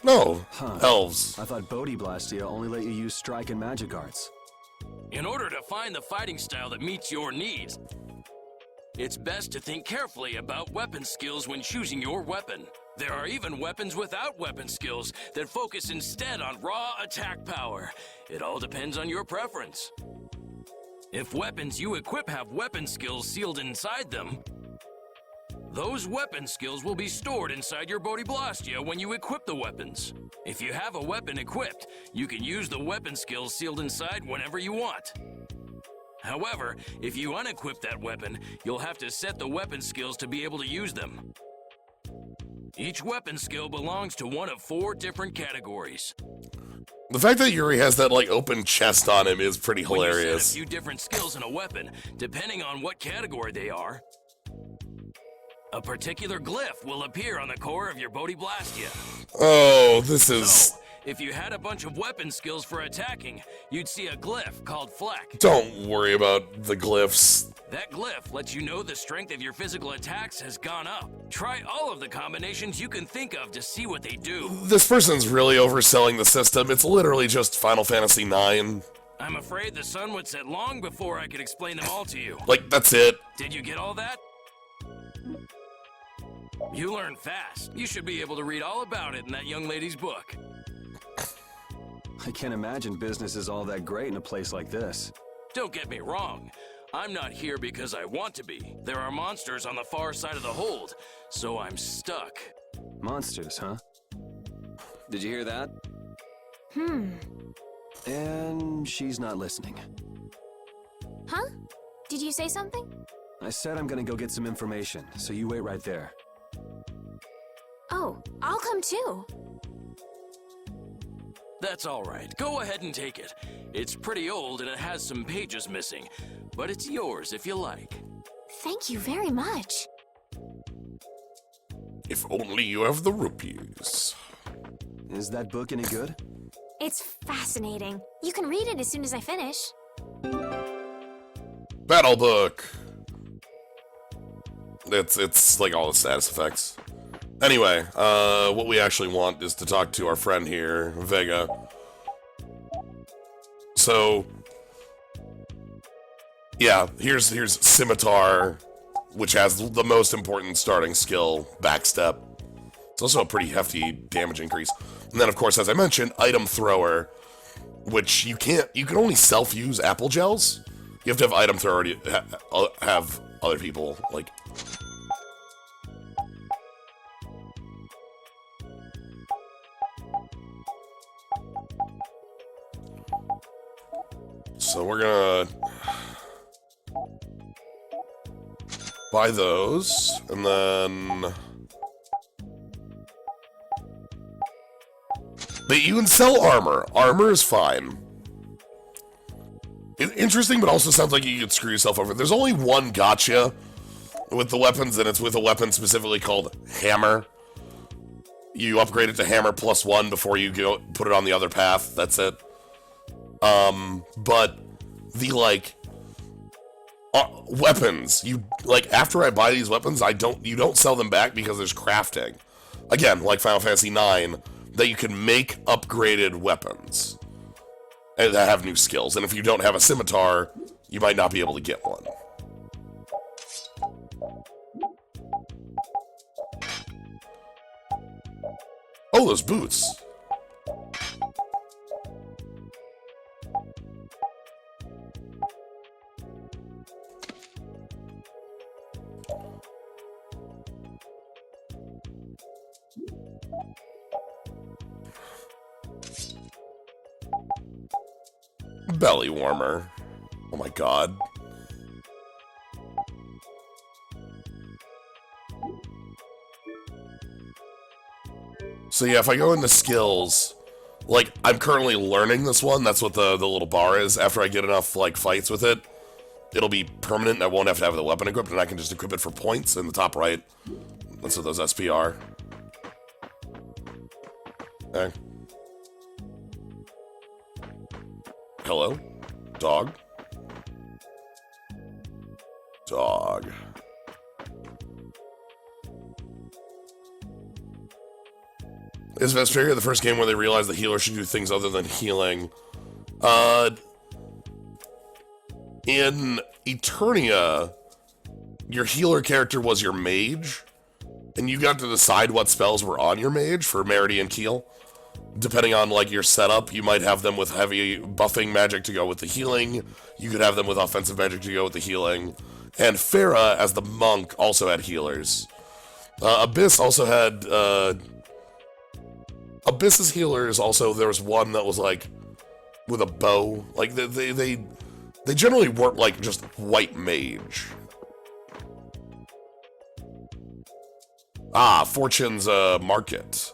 No, Huh. elves. I thought Bodhi Blastia only let you use strike and magic arts. In order to find the fighting style that meets your needs, it's best to think carefully about weapon skills when choosing your weapon. There are even weapons without weapon skills that focus instead on raw attack power. It all depends on your preference. If weapons you equip have weapon skills sealed inside them, those weapon skills will be stored inside your Bodhi Blastia when you equip the weapons. If you have a weapon equipped, you can use the weapon skills sealed inside whenever you want. However, if you unequip that weapon, you'll have to set the weapon skills to be able to use them. Each weapon skill belongs to one of 4 different categories. The fact that Yuri has that like open chest on him is pretty When you hilarious. set a few different skills in a weapon, depending on what category they are, a particular glyph will appear on the core of your Bodhi Blastia. Oh, this is. So, if you had a bunch of weapon skills for attacking, you'd see a glyph called Fleck. Don't worry about the glyphs. That glyph lets you know the strength of your physical attacks has gone up. Try all of the combinations you can think of to see what they do. This person's really overselling the system. It's literally just Final Fantasy IX. I'm afraid the sun would set long before I could explain them all to you. Like, that's it. Did you get all that? You learn fast. You should be able to read all about it in that young lady's book. I can't imagine business is all that great in a place like this. Don't get me wrong. I'm not here because I want to be. There are monsters on the far side of the hold, so I'm stuck. Monsters, huh? Did you hear that? And she's not listening. Huh? Did you say something? I said I'm gonna go get some information, so you wait right there. Oh, I'll come too. That's all right. Go ahead and take it. It's pretty old and it has some pages missing, but it's yours if you like. Thank you very much. If only you have the rupees. Is that book any good? It's fascinating. You can read it as soon as I finish. Battle book. It's like all the status effects. Anyway, what we actually want is to talk to our friend here, Vega. So, yeah, here's Scimitar, which has the most important starting skill, Backstep. It's also a pretty hefty damage increase. And then, of course, as I mentioned, Item Thrower, which you can only self-use apple gels. You have to have Item Thrower to have other people, like... So we're gonna buy those, and then but you can sell armor. Armor is fine. Interesting, but also sounds like you could screw yourself over. There's only one gotcha with the weapons, and it's with a weapon specifically called Hammer. You upgrade it to Hammer +1 before you go put it on the other path. That's it. But the, like, weapons, you, like, after I buy these weapons, you don't sell them back because there's crafting. Again, like Final Fantasy IX, that you can make upgraded weapons and that have new skills. And if you don't have a scimitar, you might not be able to get one. Oh, those boots. Belly warmer. Oh my god. So yeah, if I go into skills, like, I'm currently learning this one, that's what the little bar is, after I get enough, like, fights with it. it'll be permanent. I won't have to have the weapon equipped, and I can just equip it for points in the top right. That's what those SP are. Okay. Hello? Dog? Dog. Is Vesperia the first game where they realized the healer should do things other than healing? In Eternia, your healer character was your mage, and you got to decide what spells were on your mage for Meridian Keel. Depending on like your setup, you might have them with heavy buffing magic to go with the healing. You could have them with offensive magic to go with the healing. And Farah, as the monk, also had healers. Abyss also had... Abyss's healers also, there was one that was like with a bow. Like they generally weren't like just white mage. Ah, Fortune's Market.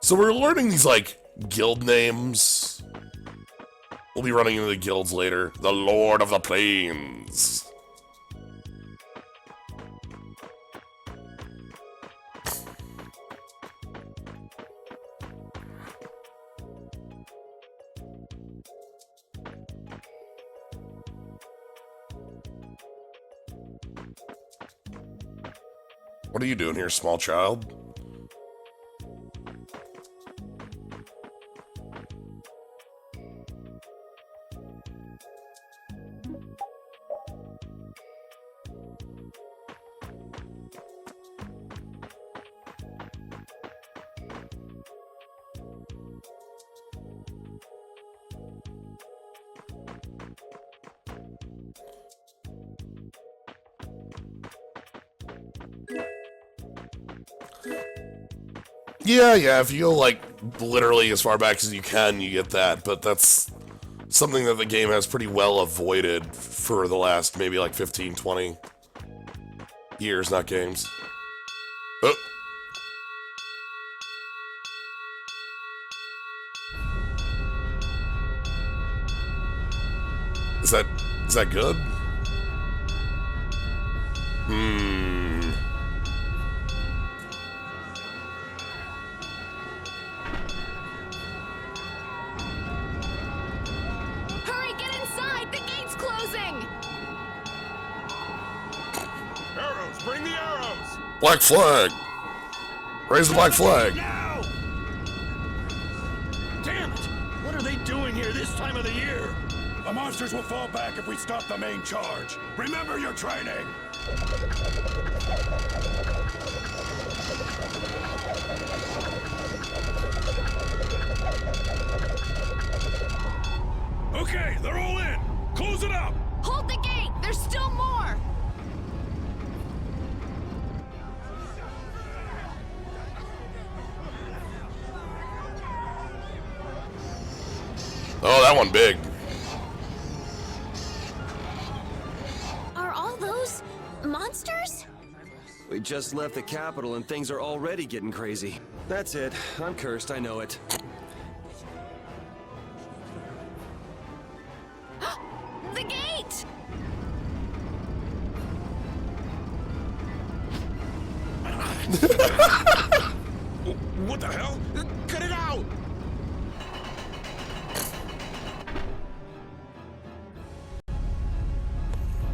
So we're learning these like guild names. We'll be running into the guilds later. The Lord of the Plains. What are you doing here, small child? Yeah, if you go, like, literally as far back as you can, you get that, but that's something that the game has pretty well avoided for the last maybe, like, 15, 20 years, not games. Oh. Is that good? Hurry, get inside! The gate's closing! Arrows! Bring the arrows! Black flag! Raise the black flag! Now! Damn it! What are they doing here this time of the year? The monsters will fall back if we stop the main charge. Remember your training! Okay, they're all in! Close it up! Hold the gate! There's still more! Oh, that one big. Are all those monsters? We just left the capital and things are already getting crazy. That's it. I'm cursed, I know it. The gate! What the hell? Cut it out!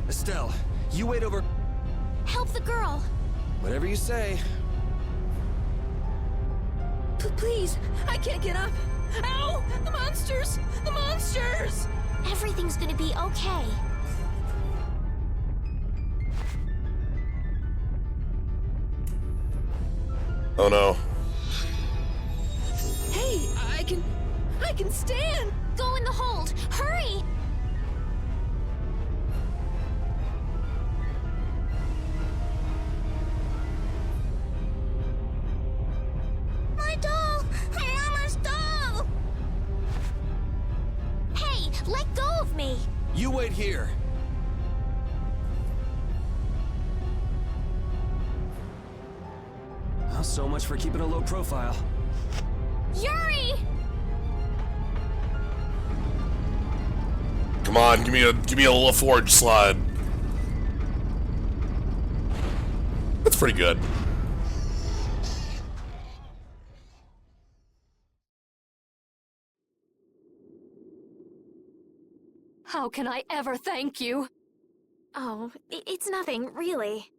Estelle, you wait over... Help the girl. Whatever you say. Please, I can't get up. Ow! The monsters! The monsters! Everything's gonna be okay. Oh no. Hey, I can stand! Go in the hold. Hurry! My doll! Mama's doll! Hey, let go of me! You wait here. Well, so much for keeping a low profile. Yuri! Come on, give me a LaForge slide. pretty good. How can I ever thank you? Oh, it's nothing, really.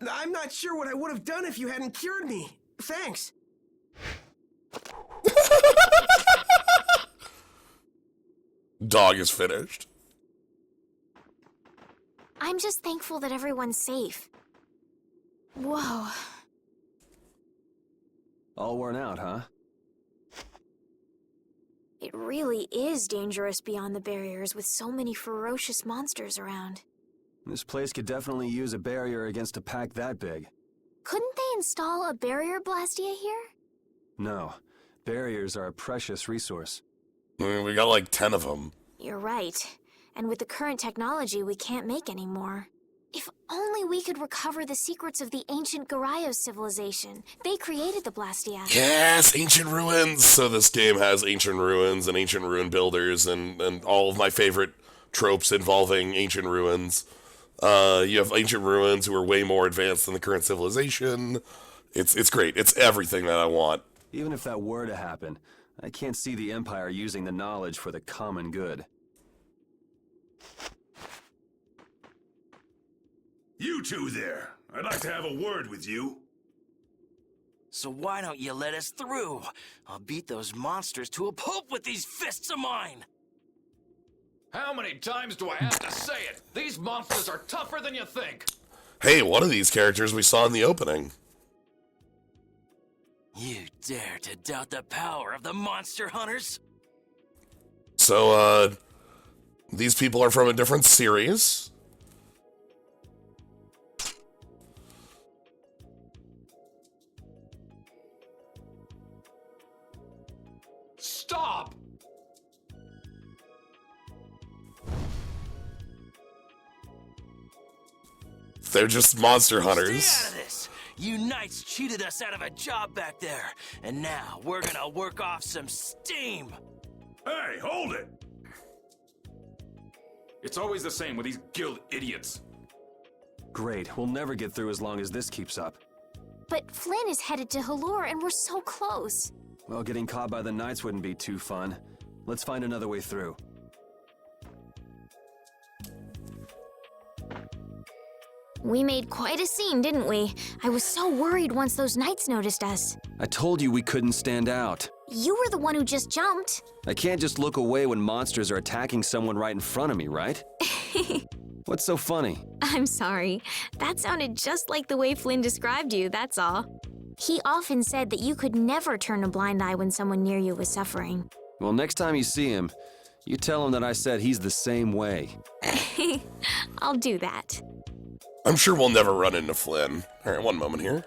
I'm not sure what I would have done if you hadn't cured me. Thanks. Dog is finished. I'm just thankful that everyone's safe. Whoa. All worn out, huh? It really is dangerous beyond the barriers with so many ferocious monsters around. This place could definitely use a barrier against a pack that big. Couldn't they install a barrier Blastia here? No. Barriers are a precious resource. I mean, we got like 10 of them. You're right. And with the current technology, we can't make any more. If only we could recover the secrets of the ancient Garayos civilization. They created the Blastia. Yes, ancient ruins! So this game has ancient ruins and ancient ruin builders and all of my favorite tropes involving ancient ruins. You have ancient ruins who are way more advanced than the current civilization. It's great. It's everything that I want. Even if that were to happen, I can't see the Empire using the knowledge for the common good. You two there. I'd like to have a word with you. So why don't you let us through? I'll beat those monsters to a pulp with these fists of mine! How many times do I have to say it? These monsters are tougher than you think. Hey, one of these characters we saw in the opening. You dare to doubt the power of the monster hunters? So, these people are from a different series. Stop! They're just monster hunters. Stay out of this! You knights cheated us out of a job back there, and now we're gonna work off some steam! Hey, hold it! It's always the same with these guild idiots. Great, we'll never get through as long as this keeps up. But Flynn is headed to Halure and we're so close. Well, getting caught by the knights wouldn't be too fun. Let's find another way through. We made quite a scene, didn't we? I was so worried once those knights noticed us. I told you we couldn't stand out. You were the one who just jumped. I can't just look away when monsters are attacking someone right in front of me, right? What's so funny? I'm sorry. That sounded just like the way Flynn described you, that's all. He often said that you could never turn a blind eye when someone near you was suffering. Well, next time you see him, you tell him that I said he's the same way. I'll do that. I'm sure we'll never run into Flynn. All right, one moment here.